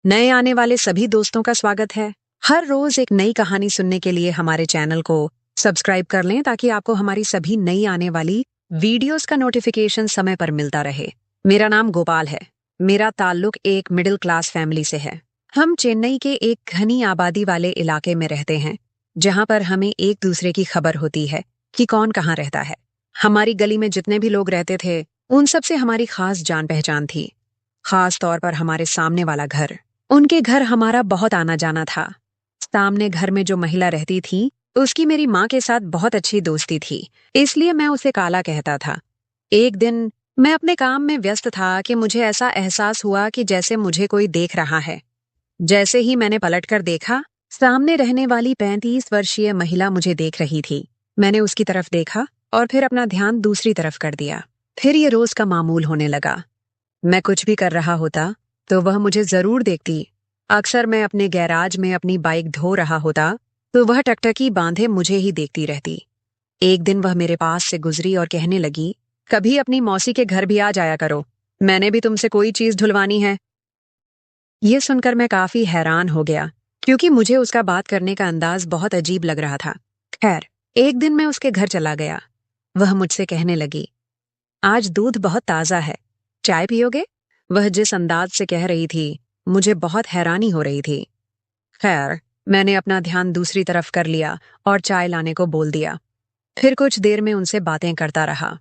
नए आने वाले सभी दोस्तों का स्वागत है। हर रोज एक नई कहानी सुनने के लिए हमारे चैनल को सब्सक्राइब कर लें ताकि आपको हमारी सभी नई आने वाली वीडियोस का नोटिफिकेशन समय पर मिलता रहे। मेरा नाम गोपाल है। मेरा ताल्लुक एक मिडिल क्लास फैमिली से है। हम चेन्नई के एक घनी आबादी वाले इलाके में रहते हैं, जहां पर हमें एक दूसरे की खबर होती है कि कौन कहाँ रहता है। हमारी गली में जितने भी लोग रहते थे, उन सब से हमारी खास जान पहचान थी। खास तौर पर हमारे सामने वाला घर, उनके घर हमारा बहुत आना जाना था। सामने घर में जो महिला रहती थी, उसकी मेरी माँ के साथ बहुत अच्छी दोस्ती थी, इसलिए मैं उसे काला कहता था। एक दिन मैं अपने काम में व्यस्त था कि मुझे ऐसा एहसास हुआ कि जैसे मुझे कोई देख रहा है। जैसे ही मैंने पलटकर देखा, सामने रहने वाली 35 वर्षीय महिला मुझे देख रही थी। मैंने उसकी तरफ देखा और फिर अपना ध्यान दूसरी तरफ कर दिया। फिर ये रोज का मामूल होने लगा। मैं कुछ भी कर रहा होता तो वह मुझे जरूर देखती। अक्सर मैं अपने गैराज में अपनी बाइक धो रहा होता तो वह टकटकी बांधे मुझे ही देखती रहती। एक दिन वह मेरे पास से गुजरी और कहने लगी, कभी अपनी मौसी के घर भी आ जाया करो, मैंने भी तुमसे कोई चीज धुलवानी है। ये सुनकर मैं काफी हैरान हो गया, क्योंकि मुझे उसका बात करने का अंदाज बहुत अजीब लग रहा था। खैर, एक दिन मैं उसके घर चला गया। वह मुझसे कहने लगी, आज दूध बहुत ताजा है, चाय पियोगे? वह जिस अंदाज से कह रही थी, मुझे बहुत हैरानी हो रही थी। खैर, मैंने अपना ध्यान दूसरी तरफ कर लिया और चाय लाने को बोल दिया। फिर कुछ देर में उनसे बातें करता रहा।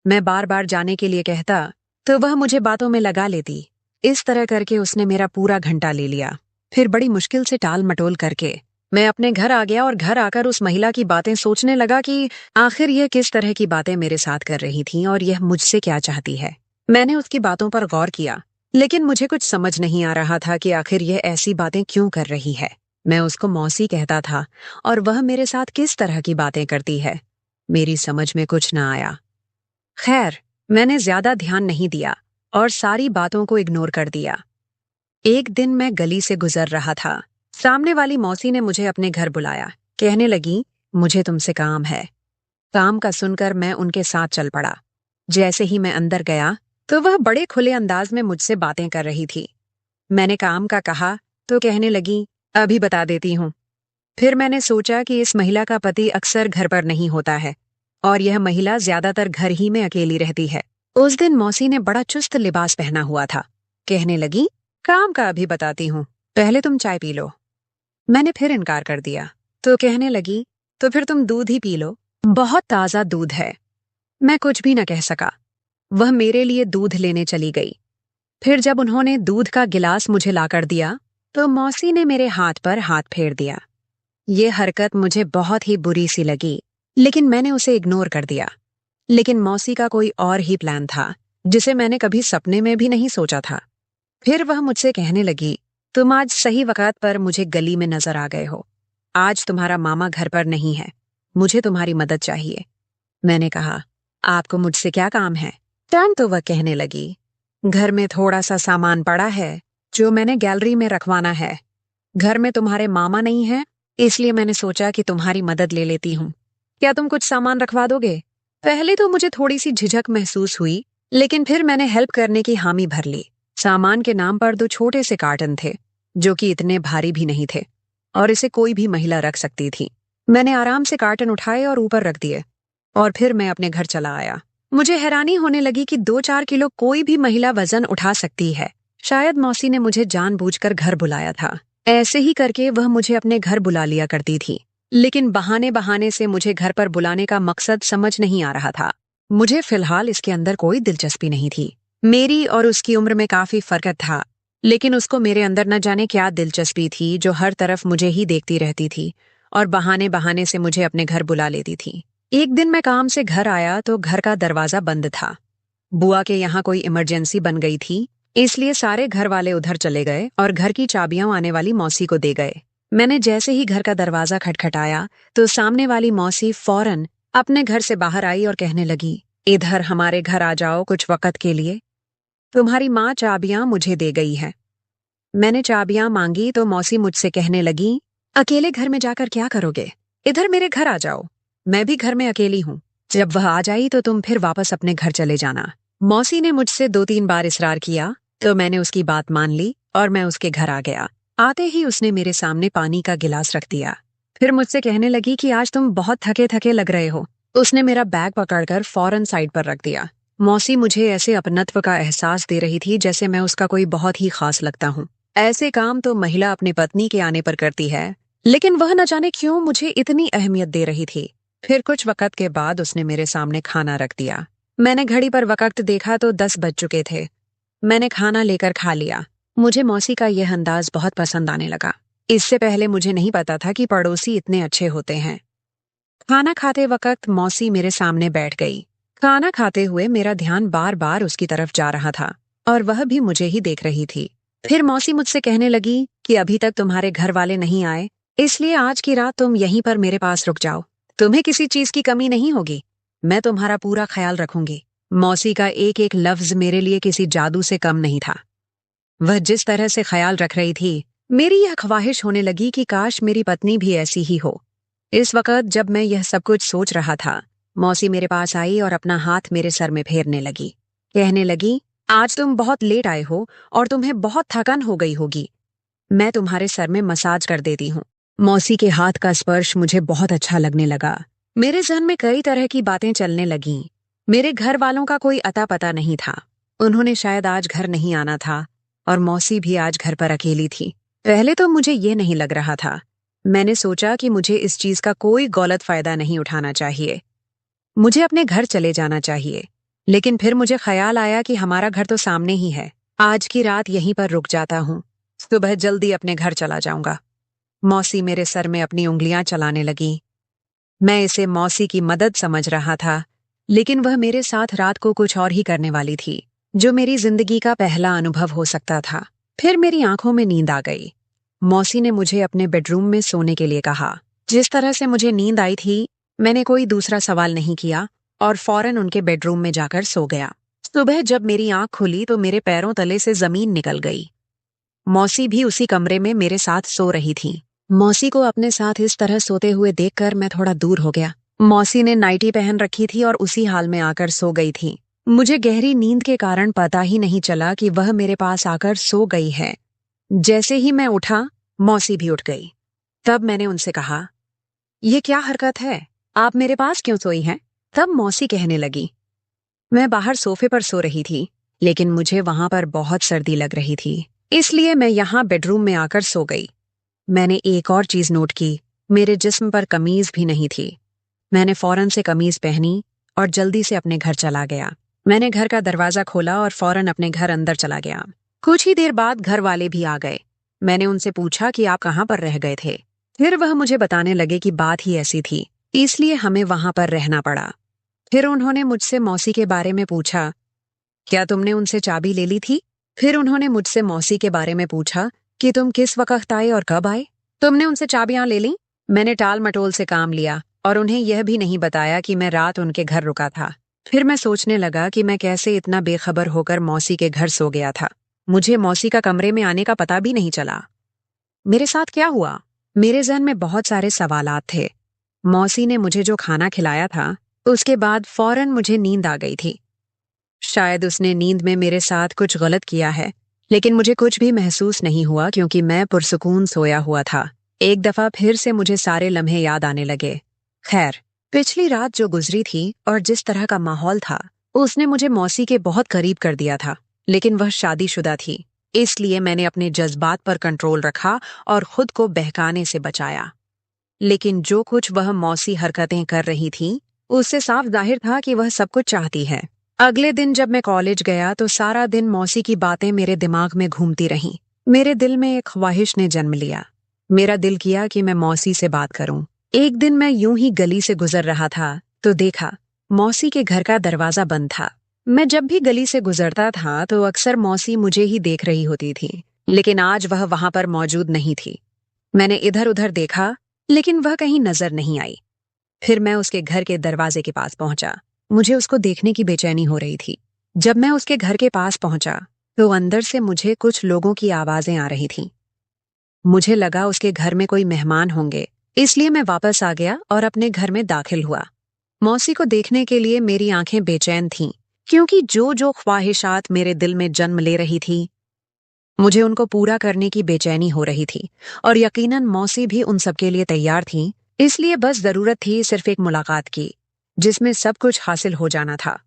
मैं बार बार जाने के लिए कहता तो वह मुझे बातों में लगा लेती। इस तरह करके उसने मेरा पूरा घंटा ले लिया। फिर बड़ी मुश्किल से टाल मटोल करके मैं अपने घर आ गया और घर आकर उस महिला की बातें सोचने लगा कि आखिर यह किस तरह की बातें मेरे साथ कर रही थी और यह मुझसे क्या चाहती है। मैंने उसकी बातों पर गौर किया, लेकिन मुझे कुछ समझ नहीं आ रहा था कि आखिर यह ऐसी बातें क्यों कर रही है। मैं उसको मौसी कहता था और वह मेरे साथ किस तरह की बातें करती है, मेरी समझ में कुछ न आया। खैर, मैंने ज्यादा ध्यान नहीं दिया और सारी बातों को इग्नोर कर दिया। एक दिन मैं गली से गुजर रहा था। सामने वाली मौसी ने मुझे अपने घर बुलाया। कहने लगी, मुझे तुमसे काम है। काम का सुनकर मैं उनके साथ चल पड़ा। जैसे ही मैं अंदर गया तो वह बड़े खुले अंदाज में मुझसे बातें कर रही थी। मैंने काम का कहा तो कहने लगी, अभी बता देती हूँ। फिर मैंने सोचा कि इस महिला का पति अक्सर घर पर नहीं होता है और यह महिला ज्यादातर घर ही में अकेली रहती है। उस दिन मौसी ने बड़ा चुस्त लिबास पहना हुआ था। कहने लगी, काम का अभी बताती हूँ, पहले तुम चाय पी लो। मैंने फिर इनकार कर दिया तो कहने लगी, तो फिर तुम दूध ही पी लो, बहुत ताजा दूध है। मैं कुछ भी न कह सका। वह मेरे लिए दूध लेने चली गई। फिर जब उन्होंने दूध का गिलास मुझे लाकर दिया तो मौसी ने मेरे हाथ पर हाथ फेर दिया। ये हरकत मुझे बहुत ही बुरी सी लगी, लेकिन मैंने उसे इग्नोर कर दिया। लेकिन मौसी का कोई और ही प्लान था, जिसे मैंने कभी सपने में भी नहीं सोचा था। फिर वह मुझसे कहने लगी, तुम आज सही वक्त पर मुझे गली में नजर आ गए हो। आज तुम्हारा मामा घर पर नहीं है, मुझे तुम्हारी मदद चाहिए। मैंने कहा, आपको मुझसे क्या काम है? टर्न तो वह कहने लगी, घर में थोड़ा सा सामान पड़ा है जो मैंने गैलरी में रखवाना है। घर में तुम्हारे मामा नहीं है, इसलिए मैंने सोचा कि तुम्हारी मदद ले लेती हूँ। क्या तुम कुछ सामान रखवा दोगे? पहले तो मुझे थोड़ी सी झिझक महसूस हुई, लेकिन फिर मैंने हेल्प करने की हामी भर ली। सामान के नाम पर 2 छोटे से कार्टन थे, जो कि इतने भारी भी नहीं थे और इसे कोई भी महिला रख सकती थी। मैंने आराम से कार्टन उठाए और ऊपर रख दिए और फिर मैं अपने घर चला आया। मुझे हैरानी होने लगी कि 2-4 किलो कोई भी महिला वजन उठा सकती है। शायद मौसी ने मुझे जानबूझकर घर बुलाया था। ऐसे ही करके वह मुझे अपने घर बुला लिया करती थी, लेकिन बहाने बहाने से मुझे घर पर बुलाने का मकसद समझ नहीं आ रहा था। मुझे फिलहाल इसके अंदर कोई दिलचस्पी नहीं थी। मेरी और उसकी उम्र में काफी फर्क था, लेकिन उसको मेरे अंदर न जाने क्या दिलचस्पी थी, जो हर तरफ मुझे ही देखती रहती थी और बहाने बहाने से मुझे अपने घर बुला लेती थी। एक दिन मैं काम से घर आया तो घर का दरवाजा बंद था। बुआ के यहाँ कोई इमरजेंसी बन गई थी, इसलिए सारे घर वाले उधर चले गए और घर की चाबियां आने वाली मौसी को दे गए। मैंने जैसे ही घर का दरवाजा खटखटाया तो सामने वाली मौसी फौरन अपने घर से बाहर आई और कहने लगी, इधर हमारे घर आ जाओ कुछ वक्त के लिए, तुम्हारी माँ चाबियां मुझे दे गई है। मैंने चाबियां मांगी तो मौसी मुझसे कहने लगी, अकेले घर में जाकर क्या करोगे? इधर मेरे घर आ जाओ, मैं भी घर में अकेली हूँ। जब वह आ जाई तो तुम फिर वापस अपने घर चले जाना। मौसी ने मुझसे 2-3 बार इसरार किया तो मैंने उसकी बात मान ली और मैं उसके घर आ गया। आते ही उसने मेरे सामने पानी का गिलास रख दिया। फिर मुझसे कहने लगी कि आज तुम बहुत थके थके लग रहे हो। उसने मेरा बैग पकड़कर फौरन साइड पर रख दिया। मौसी मुझे ऐसे अपनत्व का एहसास दे रही थी जैसे मैं उसका कोई बहुत ही खास लगता हूँ। ऐसे काम तो महिला अपनी पत्नी के आने पर करती है, लेकिन वह न जाने क्यों मुझे इतनी अहमियत दे रही थी। फिर कुछ वक्त के बाद उसने मेरे सामने खाना रख दिया। मैंने घड़ी पर वक्त देखा तो 10 बज चुके थे। मैंने खाना लेकर खा लिया। मुझे मौसी का यह अंदाज बहुत पसंद आने लगा। इससे पहले मुझे नहीं पता था कि पड़ोसी इतने अच्छे होते हैं। खाना खाते वक्त मौसी मेरे सामने बैठ गई। खाना खाते हुए मेरा ध्यान बार बार उसकी तरफ जा रहा था और वह भी मुझे ही देख रही थी। फिर मौसी मुझसे कहने लगी कि अभी तक तुम्हारे घर वाले नहीं आए, इसलिए आज की रात तुम यहीं पर मेरे पास रुक जाओ। तुम्हें किसी चीज की कमी नहीं होगी। मैं तुम्हारा पूरा ख्याल रखूंगी। मौसी का एक एक लफ्ज मेरे लिए किसी जादू से कम नहीं था। वह जिस तरह से ख्याल रख रही थी, मेरी यह ख्वाहिश होने लगी कि काश मेरी पत्नी भी ऐसी ही हो। इस वक्त जब मैं यह सब कुछ सोच रहा था, मौसी मेरे पास आई और अपना हाथ मेरे सर में फेरने लगी। कहने लगी, आज तुम बहुत लेट आए हो और तुम्हें बहुत थकान हो गई होगी। मैं तुम्हारे सर में मसाज कर देती हूँ। मौसी के हाथ का स्पर्श मुझे बहुत अच्छा लगने लगा। मेरे जहन में कई तरह की बातें चलने लगीं। मेरे घर वालों का कोई अता पता नहीं था। उन्होंने शायद आज घर नहीं आना था और मौसी भी आज घर पर अकेली थी। पहले तो मुझे ये नहीं लग रहा था। मैंने सोचा कि मुझे इस चीज का कोई गलत फायदा नहीं उठाना चाहिए। मुझे अपने घर चले जाना चाहिए। लेकिन फिर मुझे ख्याल आया कि हमारा घर तो सामने ही है। आज की रात यहीं पर रुक जाता हूँ। सुबह जल्दी अपने घर चला जाऊंगा। मौसी मेरे सर में अपनी उंगलियां चलाने लगी। मैं इसे मौसी की मदद समझ रहा था, लेकिन वह मेरे साथ रात को कुछ और ही करने वाली थी, जो मेरी जिंदगी का पहला अनुभव हो सकता था। फिर मेरी आंखों में नींद आ गई। मौसी ने मुझे अपने बेडरूम में सोने के लिए कहा। जिस तरह से मुझे नींद आई थी, मैंने कोई दूसरा सवाल नहीं किया और फौरन उनके बेडरूम में जाकर सो गया। सुबह जब मेरी आंख खुली तो मेरे पैरों तले से जमीन निकल गई। मौसी भी उसी कमरे में मेरे साथ सो रही थी। मौसी को अपने साथ इस तरह सोते हुए देखकर मैं थोड़ा दूर हो गया। मौसी ने नाइटी पहन रखी थी और उसी हाल में आकर सो गई थी। मुझे गहरी नींद के कारण पता ही नहीं चला कि वह मेरे पास आकर सो गई है। जैसे ही मैं उठा, मौसी भी उठ गई। तब मैंने उनसे कहा, ये क्या हरकत है? आप मेरे पास क्यों सोई हैं? तब मौसी कहने लगी, मैं बाहर सोफे पर सो रही थी, लेकिन मुझे वहां पर बहुत सर्दी लग रही थी, इसलिए मैं यहाँ बेडरूम में आकर सो गई। मैंने एक और चीज नोट की, मेरे जिस्म पर कमीज भी नहीं थी। मैंने फौरन से कमीज पहनी और जल्दी से अपने घर चला गया। मैंने घर का दरवाजा खोला और फौरन अपने घर अंदर चला गया। कुछ ही देर बाद घर वाले भी आ गए। मैंने उनसे पूछा कि आप कहाँ पर रह गए थे। फिर वह मुझे बताने लगे कि बात ही ऐसी थी, इसलिए हमें वहां पर रहना पड़ा। फिर उन्होंने मुझसे मौसी के बारे में पूछा, क्या तुमने उनसे चाबी ले ली थी? फिर उन्होंने मुझसे मौसी के बारे में पूछा कि तुम किस वक्त आए और कब आए? तुमने उनसे चाबियां ले ली? मैंने टाल मटोल से काम लिया और उन्हें यह भी नहीं बताया कि मैं रात उनके घर रुका था। फिर मैं सोचने लगा कि मैं कैसे इतना बेखबर होकर मौसी के घर सो गया था। मुझे मौसी का कमरे में आने का पता भी नहीं चला। मेरे साथ क्या हुआ? मेरे जहन में बहुत सारे सवालात थे। मौसी ने मुझे जो खाना खिलाया था, उसके बाद फौरन मुझे नींद आ गई थी। शायद उसने नींद में मेरे साथ कुछ गलत किया है, लेकिन मुझे कुछ भी महसूस नहीं हुआ क्योंकि मैं पुरसुकून सोया हुआ था। एक दफा फिर से मुझे सारे लम्हे याद आने लगे। खैर, पिछली रात जो गुजरी थी और जिस तरह का माहौल था, उसने मुझे मौसी के बहुत करीब कर दिया था, लेकिन वह शादीशुदा थी, इसलिए मैंने अपने जज्बात पर कंट्रोल रखा और खुद को बहकाने से बचाया। लेकिन जो कुछ वह मौसी हरकतें कर रही थी, उससे साफ जाहिर था कि वह सब कुछ चाहती है। अगले दिन जब मैं कॉलेज गया तो सारा दिन मौसी की बातें मेरे दिमाग में घूमती रहीं। मेरे दिल में एक ख्वाहिश ने जन्म लिया। मेरा दिल किया कि मैं मौसी से बात करूं। एक दिन मैं यूं ही गली से गुजर रहा था तो देखा, मौसी के घर का दरवाजा बंद था। मैं जब भी गली से गुजरता था तो अक्सर मौसी मुझे ही देख रही होती थी, लेकिन आज वह वहां पर मौजूद नहीं थी। मैंने इधर उधर देखा, लेकिन वह कहीं नजर नहीं आई। फिर मैं उसके घर के दरवाजे के पास पहुंचा। मुझे उसको देखने की बेचैनी हो रही थी। जब मैं उसके घर के पास पहुंचा तो अंदर से मुझे कुछ लोगों की आवाजें आ रही थीं। मुझे लगा उसके घर में कोई मेहमान होंगे, इसलिए मैं वापस आ गया और अपने घर में दाखिल हुआ। मौसी को देखने के लिए मेरी आंखें बेचैन थीं, क्योंकि जो जो ख्वाहिशात मेरे दिल में जन्म ले रही थी, मुझे उनको पूरा करने की बेचैनी हो रही थी और यकीनन मौसी भी उन सबके लिए तैयार थी, इसलिए बस जरूरत थी सिर्फ एक मुलाकात की, जिसमें सब कुछ हासिल हो जाना था।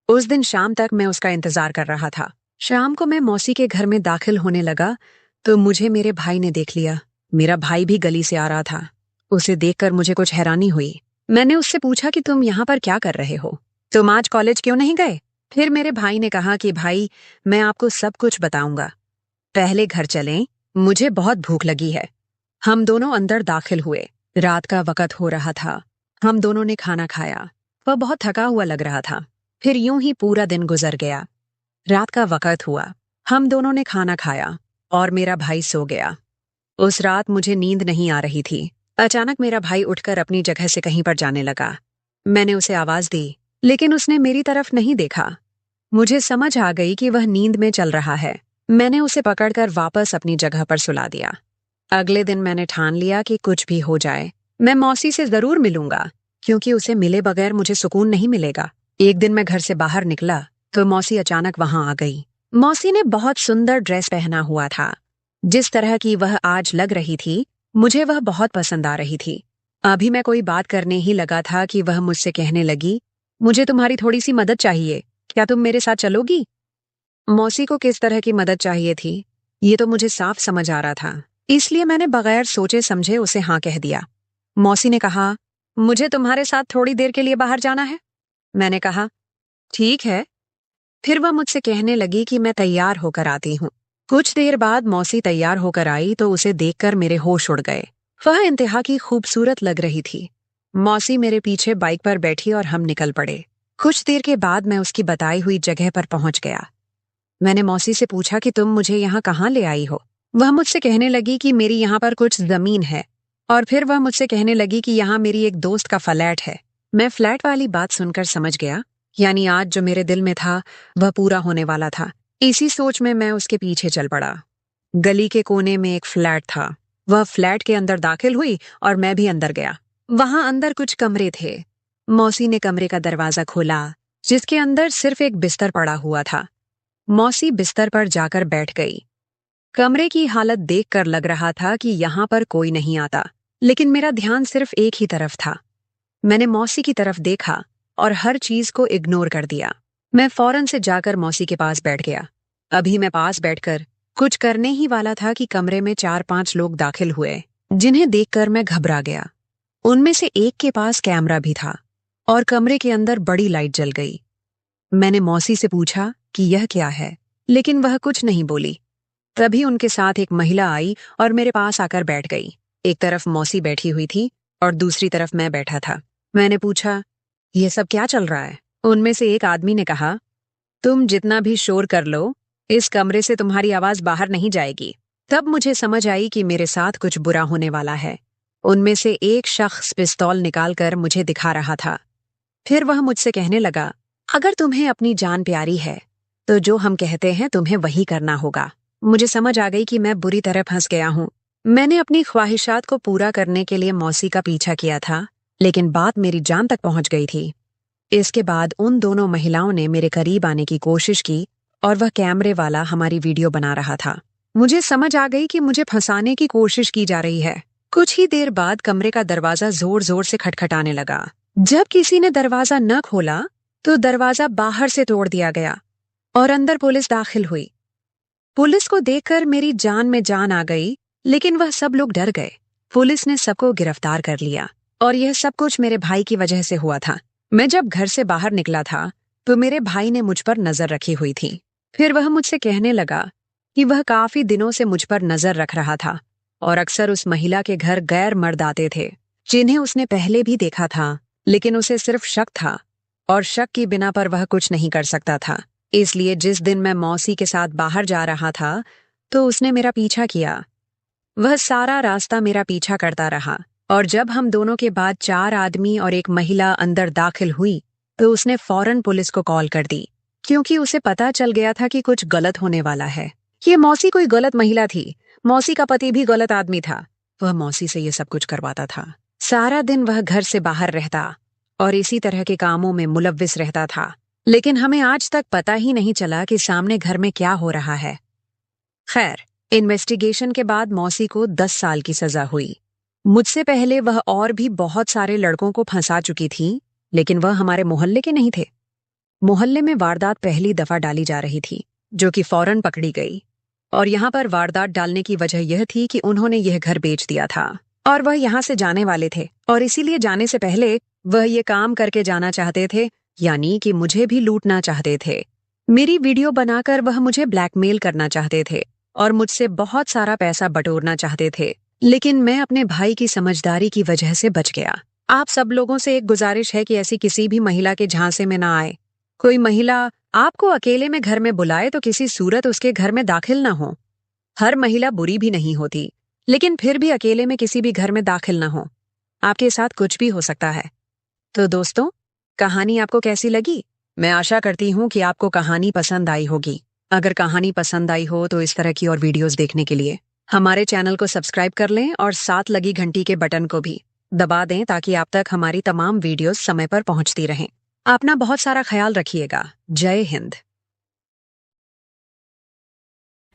उस दिन शाम तक मैं उसका इंतजार कर रहा था। शाम को मैं मौसी के घर में दाखिल होने लगा तो मुझे मेरे भाई ने देख लिया। मेरा भाई भी गली से आ रहा था। उसे देखकर मुझे कुछ हैरानी हुई। मैंने उससे पूछा कि तुम यहाँ पर क्या कर रहे हो? तुम आज कॉलेज क्यों नहीं गए? फिर मेरे भाई ने कहा कि भाई, मैं आपको सब कुछ बताऊंगा। पहले घर चलें, मुझे बहुत भूख लगी है। हम दोनों अंदर दाखिल हुए। रात का वक़्त हो रहा था। हम दोनों ने खाना खाया। वह बहुत थका हुआ लग रहा था। फिर यूं ही पूरा दिन गुजर गया। रात का वक़्त हुआ। हम दोनों ने खाना खाया और मेरा भाई सो गया। उस रात मुझे नींद नहीं आ रही थी। अचानक मेरा भाई उठकर अपनी जगह से कहीं पर जाने लगा। मैंने उसे आवाज दी, लेकिन उसने मेरी तरफ नहीं देखा। मुझे समझ आ गई कि वह नींद में चल रहा है। मैंने उसे पकड़कर वापस अपनी जगह पर सुला दिया। अगले दिन मैंने ठान लिया कि कुछ भी हो जाए, मैं मौसी से जरूर मिलूंगा, क्योंकि उसे मिले बगैर मुझे सुकून नहीं मिलेगा। एक दिन मैं घर से बाहर निकला तो मौसी अचानक वहां आ गई। मौसी ने बहुत सुंदर ड्रेस पहना हुआ था। जिस तरह की वह आज लग रही थी, मुझे वह बहुत पसंद आ रही थी। अभी मैं कोई बात करने ही लगा था कि वह मुझसे कहने लगी, मुझे तुम्हारी थोड़ी सी मदद चाहिए, क्या तुम मेरे साथ चलोगी? मौसी को किस तरह की मदद चाहिए थी, ये तो मुझे साफ समझ आ रहा था। इसलिए मैंने बगैर सोचे समझे उसे हाँ कह दिया। मौसी ने कहा, मुझे तुम्हारे साथ थोड़ी देर के लिए बाहर जाना है। मैंने कहा, ठीक है। फिर वह मुझसे कहने लगी कि मैं तैयार होकर आती हूँ। कुछ देर बाद मौसी तैयार होकर आई तो उसे देखकर मेरे होश उड़ गए। वह इंतहा की खूबसूरत लग रही थी। मौसी मेरे पीछे बाइक पर बैठी और हम निकल पड़े। कुछ देर के बाद मैं उसकी बताई हुई जगह पर पहुंच गया। मैंने मौसी से पूछा कि तुम मुझे यहाँ कहाँ ले आई हो? वह मुझसे कहने लगी कि मेरी यहाँ पर कुछ जमीन है, और फिर वह मुझसे कहने लगी कि यहाँ मेरी एक दोस्त का फ्लैट है। मैं फ्लैट वाली बात सुनकर समझ गया, यानी आज जो मेरे दिल में था वह पूरा होने वाला था। इसी सोच में मैं उसके पीछे चल पड़ा। गली के कोने में एक फ्लैट था। वह फ्लैट के अंदर दाखिल हुई और मैं भी अंदर गया। वहां अंदर कुछ कमरे थे। मौसी ने कमरे का दरवाजा खोला, जिसके अंदर सिर्फ एक बिस्तर पड़ा हुआ था। मौसी बिस्तर पर जाकर बैठ गई। कमरे की हालत देखकर लग रहा था कि यहाँ पर कोई नहीं आता, लेकिन मेरा ध्यान सिर्फ एक ही तरफ था। मैंने मौसी की तरफ देखा और हर चीज को इग्नोर कर दिया। मैं फौरन से जाकर मौसी के पास बैठ गया। अभी मैं पास बैठकर कुछ करने ही वाला था कि कमरे में 4-5 लोग दाखिल हुए, जिन्हें देखकर मैं घबरा गया। उनमें से एक के पास कैमरा भी था और कमरे के अंदर बड़ी लाइट जल गई। मैंने मौसी से पूछा कि यह क्या है, लेकिन वह कुछ नहीं बोली। तभी उनके साथ एक महिला आई और मेरे पास आकर बैठ गई। एक तरफ मौसी बैठी हुई थी और दूसरी तरफ मैं बैठा था। मैंने पूछा, यह सब क्या चल रहा है? उनमें से एक आदमी ने कहा, तुम जितना भी शोर कर लो, इस कमरे से तुम्हारी आवाज बाहर नहीं जाएगी। तब मुझे समझ आई कि मेरे साथ कुछ बुरा होने वाला है। उनमें से एक शख्स पिस्तौल निकालकर मुझे दिखा रहा था। फिर वह मुझसे कहने लगा, अगर तुम्हें अपनी जान प्यारी है तो जो हम कहते हैं तुम्हें वही करना होगा। मुझे समझ आ गई कि मैं बुरी तरह फंस गया हूँ। मैंने अपनी ख्वाहिशात को पूरा करने के लिए मौसी का पीछा किया था, लेकिन बात मेरी जान तक पहुंच गई थी। इसके बाद उन दोनों महिलाओं ने मेरे करीब आने की कोशिश की और वह कैमरे वाला हमारी वीडियो बना रहा था। मुझे समझ आ गई कि मुझे फंसाने की कोशिश की जा रही है। कुछ ही देर बाद कमरे का दरवाजा जोर जोर से खटखटाने लगा। जब किसी ने दरवाजा न खोला तो दरवाजा बाहर से तोड़ दिया गया और अंदर पुलिस दाखिल हुई। पुलिस को देखकर मेरी जान में जान आ गई, लेकिन वह सब लोग डर गए। पुलिस ने सबको गिरफ्तार कर लिया और यह सब कुछ मेरे भाई की वजह से हुआ था। मैं जब घर से बाहर निकला था तो मेरे भाई ने मुझ पर नजर रखी हुई थी। फिर वह मुझसे कहने लगा कि वह काफी दिनों से मुझ पर नजर रख रहा था और अक्सर उस महिला के घर गैर मर्द आते थे, जिन्हें उसने पहले भी देखा था, लेकिन उसे सिर्फ शक था और शक की बिना पर वह कुछ नहीं कर सकता था। इसलिए जिस दिन मैं मौसी के साथ बाहर जा रहा था तो उसने मेरा पीछा किया। वह सारा रास्ता मेरा पीछा करता रहा और जब हम दोनों के बाद 4 आदमी और एक महिला अंदर दाखिल हुई तो उसने फौरन पुलिस को कॉल कर दी, क्योंकि उसे पता चल गया था कि कुछ गलत होने वाला है। ये मौसी कोई गलत महिला थी। मौसी का पति भी गलत आदमी था। वह मौसी से ये सब कुछ करवाता था। सारा दिन वह घर से बाहर रहता और इसी तरह के कामों में मुलव्विस रहता था, लेकिन हमें आज तक पता ही नहीं चला कि सामने घर में क्या हो रहा है। खैर, इन्वेस्टिगेशन के बाद मौसी को 10 साल की सजा हुई। मुझसे पहले वह और भी बहुत सारे लड़कों को फंसा चुकी थी, लेकिन वह हमारे मोहल्ले के नहीं थे। मोहल्ले में वारदात पहली दफा डाली जा रही थी, जो कि फौरन पकड़ी गई। और यहाँ पर वारदात डालने की वजह यह थी कि उन्होंने यह घर बेच दिया था और वह यहाँ से जाने वाले थे, और इसीलिए जाने से पहले वह ये काम करके जाना चाहते थे, यानी कि मुझे भी लूटना चाहते थे। मेरी वीडियो बनाकर वह मुझे ब्लैकमेल करना चाहते थे और मुझसे बहुत सारा पैसा बटोरना चाहते थे, लेकिन मैं अपने भाई की समझदारी की वजह से बच गया। आप सब लोगों से एक गुजारिश है कि ऐसी किसी भी महिला के झांसे में ना आए। कोई महिला आपको अकेले में घर में बुलाए तो किसी सूरत उसके घर में दाखिल ना हो। हर महिला बुरी भी नहीं होती, लेकिन फिर भी अकेले में किसी भी घर में दाखिल ना हो। आपके साथ कुछ भी हो सकता है। तो दोस्तों, कहानी आपको कैसी लगी? मैं आशा करती हूँ कि आपको कहानी पसंद आई होगी। अगर कहानी पसंद आई हो तो इस तरह की और वीडियोस देखने के लिए हमारे चैनल को सब्सक्राइब कर लें और साथ लगी घंटी के बटन को भी दबा दें ताकि आप तक हमारी तमाम वीडियोस समय पर पहुंचती रहें। अपना बहुत सारा ख्याल रखिएगा। जय हिंद।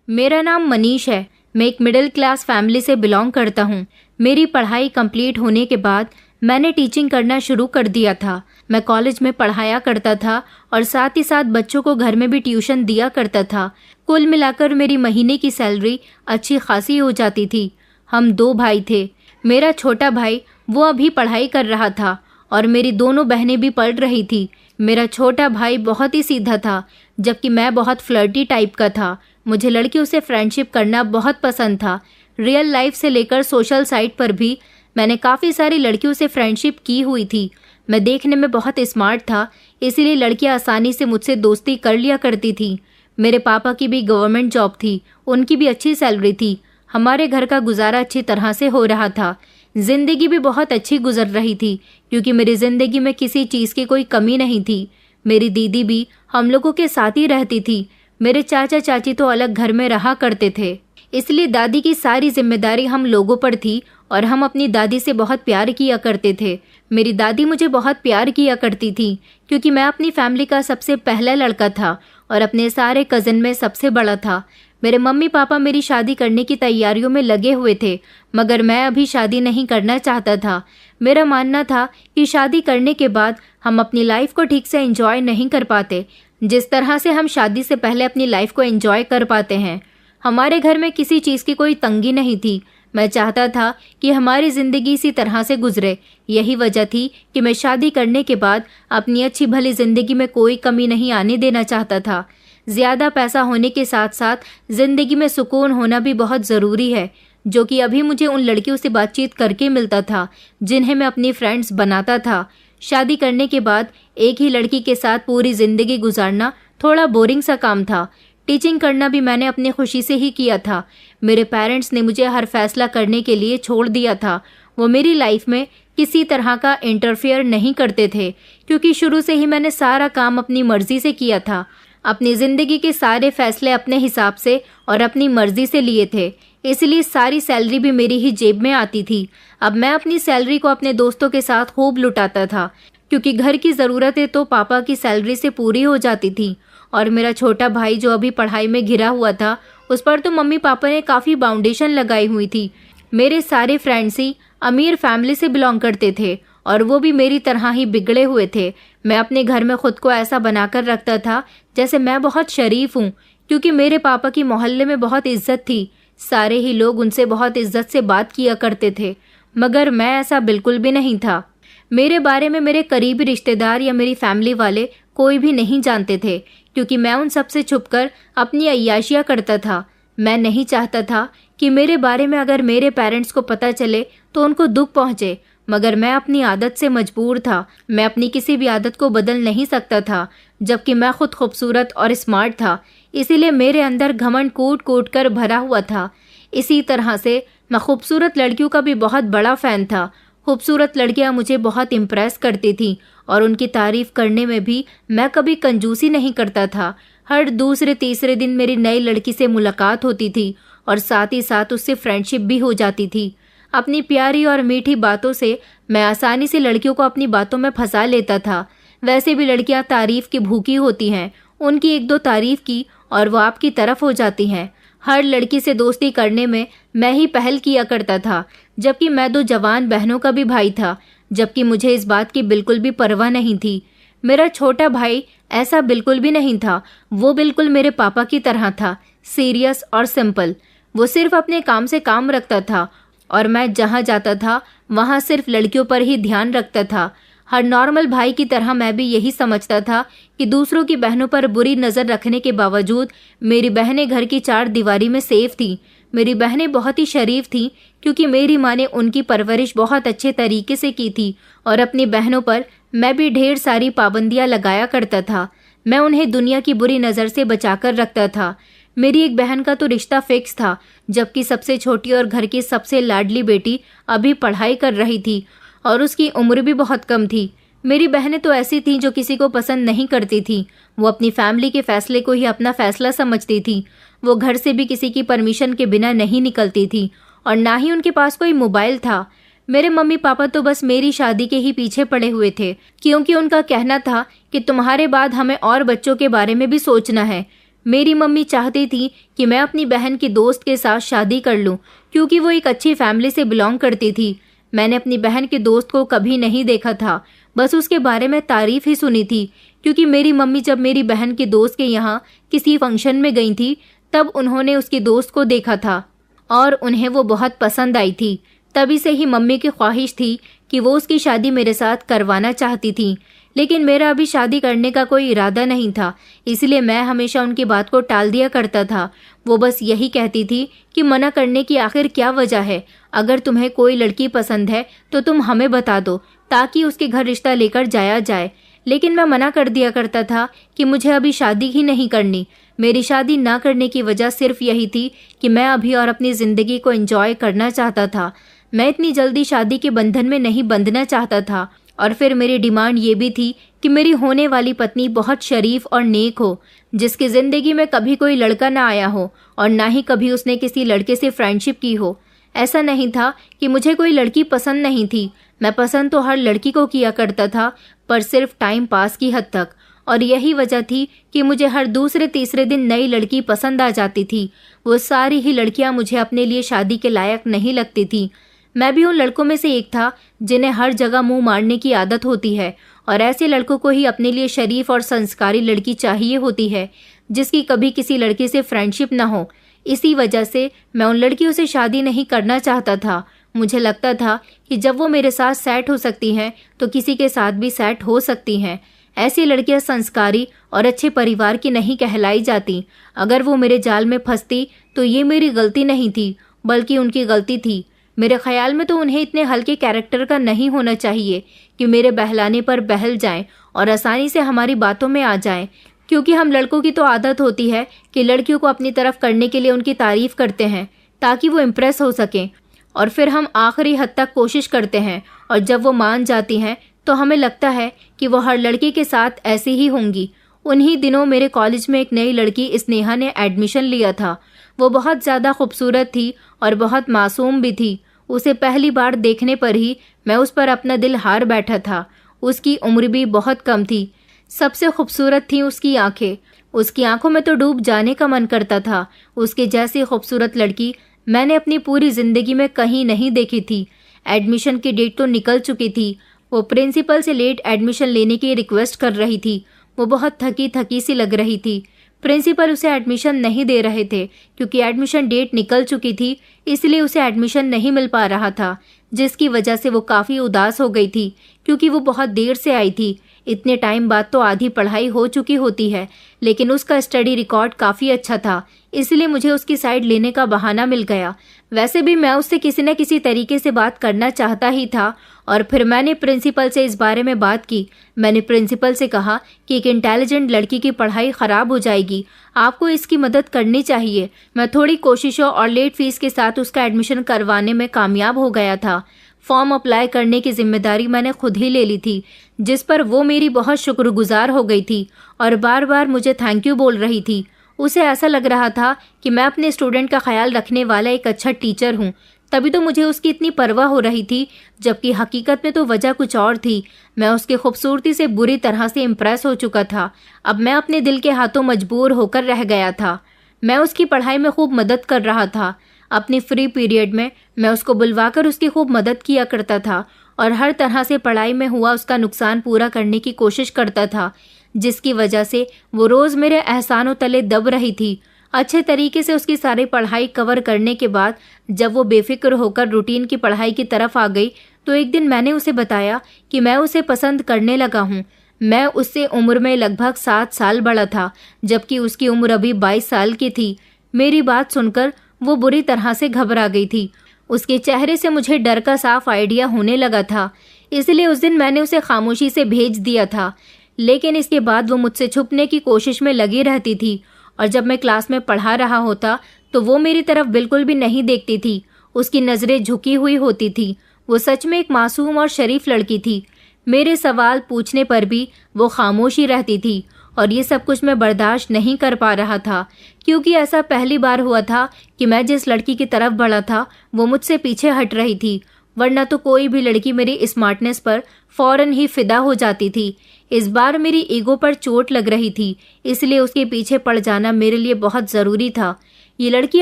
मेरा नाम मनीष है। मैं एक मिडिल क्लास फैमिली से बिलोंग करता हूँ। मेरी पढ़ाई कंप्लीट होने के बाद मैंने टीचिंग करना शुरू कर दिया था। मैं कॉलेज में पढ़ाया करता था और साथ ही साथ बच्चों को घर में भी ट्यूशन दिया करता था। कुल मिलाकर मेरी महीने की सैलरी अच्छी खासी हो जाती थी। हम 2 भाई थे। मेरा छोटा भाई वो अभी पढ़ाई कर रहा था और मेरी दोनों बहनें भी पढ़ रही थी। मेरा छोटा भाई बहुत ही सीधा था, जबकि मैं बहुत फ्लर्टी टाइप का था। मुझे लड़कियों से फ्रेंडशिप करना बहुत पसंद था। रियल लाइफ से लेकर सोशल साइट पर भी मैंने काफ़ी सारी लड़कियों से फ्रेंडशिप की हुई थी। मैं देखने में बहुत स्मार्ट था, इसीलिए लड़कियां आसानी से मुझसे दोस्ती कर लिया करती थी। मेरे पापा की भी गवर्नमेंट जॉब थी, उनकी भी अच्छी सैलरी थी। हमारे घर का गुजारा अच्छी तरह से हो रहा था। जिंदगी भी बहुत अच्छी गुजर रही थी, क्योंकि मेरी जिंदगी में किसी चीज़ की कोई कमी नहीं थी। मेरी दीदी भी हम लोगों के साथ ही रहती थी। मेरे चाचा चाची तो अलग घर में रहा करते थे, इसलिए दादी की सारी जिम्मेदारी हम लोगों पर थी और हम अपनी दादी से बहुत प्यार किया करते थे। मेरी दादी मुझे बहुत प्यार किया करती थी, क्योंकि मैं अपनी फैमिली का सबसे पहला लड़का था और अपने सारे कज़न में सबसे बड़ा था। मेरे मम्मी पापा मेरी शादी करने की तैयारियों में लगे हुए थे, मगर मैं अभी शादी नहीं करना चाहता था। मेरा मानना था कि शादी करने के बाद हम अपनी लाइफ को ठीक से एंजॉय नहीं कर पाते, जिस तरह से हम शादी से पहले अपनी लाइफ को एंजॉय कर पाते हैं। हमारे घर में किसी चीज़ की कोई तंगी नहीं थी। मैं चाहता था कि हमारी ज़िंदगी इसी तरह से गुजरे। यही वजह थी कि मैं शादी करने के बाद अपनी अच्छी भली ज़िंदगी में कोई कमी नहीं आने देना चाहता था। ज़्यादा पैसा होने के साथ साथ ज़िंदगी में सुकून होना भी बहुत ज़रूरी है, जो कि अभी मुझे उन लड़कियों से बातचीत करके मिलता था जिन्हें मैं अपनी फ्रेंड्स बनाता था। शादी करने के बाद एक ही लड़की के साथ पूरी ज़िंदगी गुजारना थोड़ा बोरिंग सा काम था। टीचिंग करना भी मैंने अपनी खुशी से ही किया था। मेरे पेरेंट्स ने मुझे हर फैसला करने के लिए छोड़ दिया था। वो मेरी लाइफ में किसी तरह का इंटरफेयर नहीं करते थे, क्योंकि शुरू से ही मैंने सारा काम अपनी मर्जी से किया था। अपनी ज़िंदगी के सारे फैसले अपने हिसाब से और अपनी मर्जी से लिए थे, इसलिए सारी सैलरी भी मेरी ही जेब में आती थी। अब मैं अपनी सैलरी को अपने दोस्तों के साथ खूब लुटाता था, क्योंकि घर की ज़रूरतें तो पापा की सैलरी से पूरी हो जाती थी। और मेरा छोटा भाई जो अभी पढ़ाई में घिरा हुआ था, उस पर तो मम्मी पापा ने काफ़ी बाउंडेशन लगाई हुई थी। मेरे सारे फ्रेंड्स ही अमीर फैमिली से बिलोंग करते थे और वो भी मेरी तरह ही बिगड़े हुए थे। मैं अपने घर में खुद को ऐसा बनाकर रखता था जैसे मैं बहुत शरीफ हूँ, क्योंकि मेरे पापा की मोहल्ले में बहुत इज्जत थी। सारे ही लोग उनसे बहुत इज्जत से बात किया करते थे, मगर मैं ऐसा बिल्कुल भी नहीं था। मेरे बारे में मेरे करीबी रिश्तेदार या मेरी फैमिली वाले कोई भी नहीं जानते थे, क्योंकि मैं उन सब से छुपकर अपनी अय्याशियाँ करता था। मैं नहीं चाहता था कि मेरे बारे में अगर मेरे पेरेंट्स को पता चले तो उनको दुख पहुँचे, मगर मैं अपनी आदत से मजबूर था। मैं अपनी किसी भी आदत को बदल नहीं सकता था, जबकि मैं खुद खूबसूरत और स्मार्ट था। इसीलिए मेरे अंदर घमंड कूट कूट कर भरा हुआ था। इसी तरह से मैं खूबसूरत लड़कियों का भी बहुत बड़ा फ़ैन था। खूबसूरत लड़कियां मुझे बहुत इम्प्रेस करती थीं और उनकी तारीफ़ करने में भी मैं कभी कंजूसी नहीं करता था। हर दूसरे तीसरे दिन मेरी नई लड़की से मुलाकात होती थी और साथ ही साथ उससे फ्रेंडशिप भी हो जाती थी। अपनी प्यारी और मीठी बातों से मैं आसानी से लड़कियों को अपनी बातों में फंसा लेता था। वैसे भी लड़कियां तारीफ़ की भूखी होती हैं, उनकी 1-2 तारीफ़ की और वो आपकी तरफ हो जाती हैं। हर लड़की से दोस्ती करने में मैं ही पहल किया करता था, जबकि मैं 2 जवान बहनों का भी भाई था, जबकि मुझे इस बात की बिल्कुल भी परवाह नहीं थी। मेरा छोटा भाई ऐसा बिल्कुल भी नहीं था। वो बिल्कुल मेरे पापा की तरह था, सीरियस और सिंपल। वो सिर्फ अपने काम से काम रखता था और मैं जहाँ जाता था वहाँ सिर्फ लड़कियों पर ही ध्यान रखता था। हर नॉर्मल भाई की तरह मैं भी यही समझता था कि दूसरों की बहनों पर बुरी नज़र रखने के बावजूद मेरी बहनें घर की 4 दीवारी में सेफ थीं। मेरी बहनें बहुत ही शरीफ थीं क्योंकि मेरी माँ ने उनकी परवरिश बहुत अच्छे तरीके से की थी और अपनी बहनों पर मैं भी ढेर सारी पाबंदियाँ लगाया करता था। मैं उन्हें दुनिया की बुरी नज़र से बचाकर रखता था। मेरी एक बहन का तो रिश्ता फिक्स था, जबकि सबसे छोटी और घर की सबसे लाडली बेटी अभी पढ़ाई कर रही थी और उसकी उम्र भी बहुत कम थी। मेरी बहनें तो ऐसी थीं जो किसी को पसंद नहीं करती थीं। वो अपनी फैमिली के फैसले को ही अपना फैसला समझती थीं। वो घर से भी किसी की परमिशन के बिना नहीं निकलती थीं और ना ही उनके पास कोई मोबाइल था। मेरे मम्मी पापा तो बस मेरी शादी के ही पीछे पड़े हुए थे, क्योंकि उनका कहना था कि तुम्हारे बाद हमें और बच्चों के बारे में भी सोचना है। मेरी मम्मी चाहती थी कि मैं अपनी बहन की दोस्त के साथ शादी कर लूं, क्योंकि वो एक अच्छी फैमिली से बिलोंग करती थी। मैंने अपनी बहन के दोस्त को कभी नहीं देखा था, बस उसके बारे में तारीफ ही सुनी थी, क्योंकि मेरी मम्मी जब मेरी बहन के दोस्त के यहाँ किसी फंक्शन में गई थी तब उन्होंने उसकी दोस्त को देखा था और उन्हें वो बहुत पसंद आई थी। तभी से ही मम्मी की ख्वाहिश थी कि वो उसकी शादी मेरे साथ करवाना चाहती थी, लेकिन मेरा अभी शादी करने का कोई इरादा नहीं था, इसलिए मैं हमेशा उनकी बात को टाल दिया करता था। वो बस यही कहती थी कि मना करने की आखिर क्या वजह है। अगर तुम्हें कोई लड़की पसंद है तो तुम हमें बता दो, ताकि उसके घर रिश्ता लेकर जाया जाए। लेकिन मैं मना कर दिया करता था कि मुझे अभी शादी ही नहीं करनी। मेरी शादी ना करने की वजह सिर्फ यही थी कि मैं अभी और अपनी ज़िंदगी को एंजॉय करना चाहता था। मैं इतनी जल्दी शादी के बंधन में नहीं बंधना चाहता था। और फिर मेरी डिमांड ये भी थी कि मेरी होने वाली पत्नी बहुत शरीफ और नेक हो, जिसकी ज़िंदगी में कभी कोई लड़का ना आया हो और ना ही कभी उसने किसी लड़के से फ्रेंडशिप की हो। ऐसा नहीं था कि मुझे कोई लड़की पसंद नहीं थी। मैं पसंद तो हर लड़की को किया करता था, पर सिर्फ टाइम पास की हद तक। और यही वजह थी कि मुझे हर दूसरे तीसरे दिन नई लड़की पसंद आ जाती थी। वो सारी ही लड़कियां मुझे अपने लिए शादी के लायक नहीं लगती थी। मैं भी उन लड़कों में से एक था जिन्हें हर जगह मुंह मारने की आदत होती है, और ऐसे लड़कों को ही अपने लिए शरीफ और संस्कारी लड़की चाहिए होती है, जिसकी कभी किसी लड़के से फ्रेंडशिप ना हो। इसी वजह से मैं उन लड़कियों से शादी नहीं करना चाहता था। मुझे लगता था कि जब वो मेरे साथ सेट हो सकती हैं तो किसी के साथ भी सेट हो सकती हैं। ऐसी लड़कियां संस्कारी और अच्छे परिवार की नहीं कहलाई जाती। अगर वो मेरे जाल में फंसती तो ये मेरी गलती नहीं थी, बल्कि उनकी गलती थी। मेरे ख्याल में तो उन्हें इतने हल्के कैरेक्टर का नहीं होना चाहिए कि मेरे बहलाने पर बहल जाएं और आसानी से हमारी बातों में आ जाएं, क्योंकि हम लड़कों की तो आदत होती है कि लड़कियों को अपनी तरफ करने के लिए उनकी तारीफ करते हैं ताकि वो इम्प्रेस हो सकें, और फिर हम आखिरी हद तक कोशिश करते हैं, और जब वो मान जाती हैं तो हमें लगता है कि वो हर लड़की के साथ ऐसी ही होंगी। उन्हीं दिनों मेरे कॉलेज में एक नई लड़की स्नेहा ने एडमिशन लिया था। वो बहुत ज़्यादा खूबसूरत थी और बहुत मासूम भी थी। उसे पहली बार देखने पर ही मैं उस पर अपना दिल हार बैठा था। उसकी उम्र भी बहुत कम थी। सबसे खूबसूरत थी उसकी आंखें। उसकी आंखों में तो डूब जाने का मन करता था। उसकी जैसी खूबसूरत लड़की मैंने अपनी पूरी ज़िंदगी में कहीं नहीं देखी थी। एडमिशन की डेट तो निकल चुकी थी। वो प्रिंसिपल से लेट एडमिशन लेने की रिक्वेस्ट कर रही थी। वो बहुत थकी थकी सी लग रही थी। प्रिंसिपल उसे एडमिशन नहीं दे रहे थे क्योंकि एडमिशन डेट निकल चुकी थी, इसलिए उसे एडमिशन नहीं मिल पा रहा था, जिसकी वजह से वो काफ़ी उदास हो गई थी क्योंकि वो बहुत देर से आई थी। इतने टाइम बाद तो आधी पढ़ाई हो चुकी होती है, लेकिन उसका स्टडी रिकॉर्ड काफ़ी अच्छा था, इसलिए मुझे उसकी साइड लेने का बहाना मिल गया। वैसे भी मैं उससे किसी न किसी तरीके से बात करना चाहता ही था, और फिर मैंने प्रिंसिपल से इस बारे में बात की। मैंने प्रिंसिपल से कहा कि एक इंटेलिजेंट लड़की की पढ़ाई ख़राब हो जाएगी, आपको इसकी मदद करनी चाहिए। मैं थोड़ी कोशिशों और लेट फीस के साथ उसका एडमिशन करवाने में कामयाब हो गया था। फॉर्म अप्लाई करने की जिम्मेदारी मैंने खुद ही ले ली थी, जिस पर वो मेरी बहुत शुक्रगुजार हो गई थी और बार बार मुझे थैंक यू बोल रही थी। उसे ऐसा लग रहा था कि मैं अपने स्टूडेंट का ख्याल रखने वाला एक अच्छा टीचर हूँ, तभी तो मुझे उसकी इतनी परवाह हो रही थी, जबकि हकीकत में तो वजह कुछ और थी। मैं उसकी खूबसूरती से बुरी तरह से इम्प्रेस हो चुका था। अब मैं अपने दिल के हाथों मजबूर होकर रह गया था। मैं उसकी पढ़ाई में खूब मदद कर रहा था। अपनी फ्री पीरियड में मैं उसको बुलवाकर उसकी खूब मदद किया करता था और हर तरह से पढ़ाई में हुआ उसका नुकसान पूरा करने की कोशिश करता था, जिसकी वजह से वो रोज़ मेरे एहसानों तले दब रही थी। अच्छे तरीके से उसकी सारी पढ़ाई कवर करने के बाद जब वो बेफिक्र होकर रूटीन की पढ़ाई की तरफ आ गई तो एक दिन मैंने उसे बताया कि मैं उसे पसंद करने लगा हूँ। मैं उससे उम्र में लगभग 7 साल बड़ा था, जबकि उसकी उम्र अभी 22 साल की थी। मेरी बात सुनकर वो बुरी तरह से घबरा गई थी। उसके चेहरे से मुझे डर का साफ आइडिया होने लगा था, इसलिए उस दिन मैंने उसे खामोशी से भेज दिया था। लेकिन इसके बाद वो मुझसे छुपने की कोशिश में लगी रहती थी और जब मैं क्लास में पढ़ा रहा होता तो वो मेरी तरफ बिल्कुल भी नहीं देखती थी। उसकी नज़रें झुकी हुई होती थी। वो सच में एक मासूम और शरीफ लड़की थी। मेरे सवाल पूछने पर भी वो खामोश ही रहती थी और ये सब कुछ मैं बर्दाश्त नहीं कर पा रहा था, क्योंकि ऐसा पहली बार हुआ था कि मैं जिस लड़की की तरफ बढ़ा था वो मुझसे पीछे हट रही थी, वरना तो कोई भी लड़की मेरी स्मार्टनेस पर फौरन ही फिदा हो जाती थी। इस बार मेरी ईगो पर चोट लग रही थी, इसलिए उसके पीछे पड़ जाना मेरे लिए बहुत ज़रूरी था। ये लड़की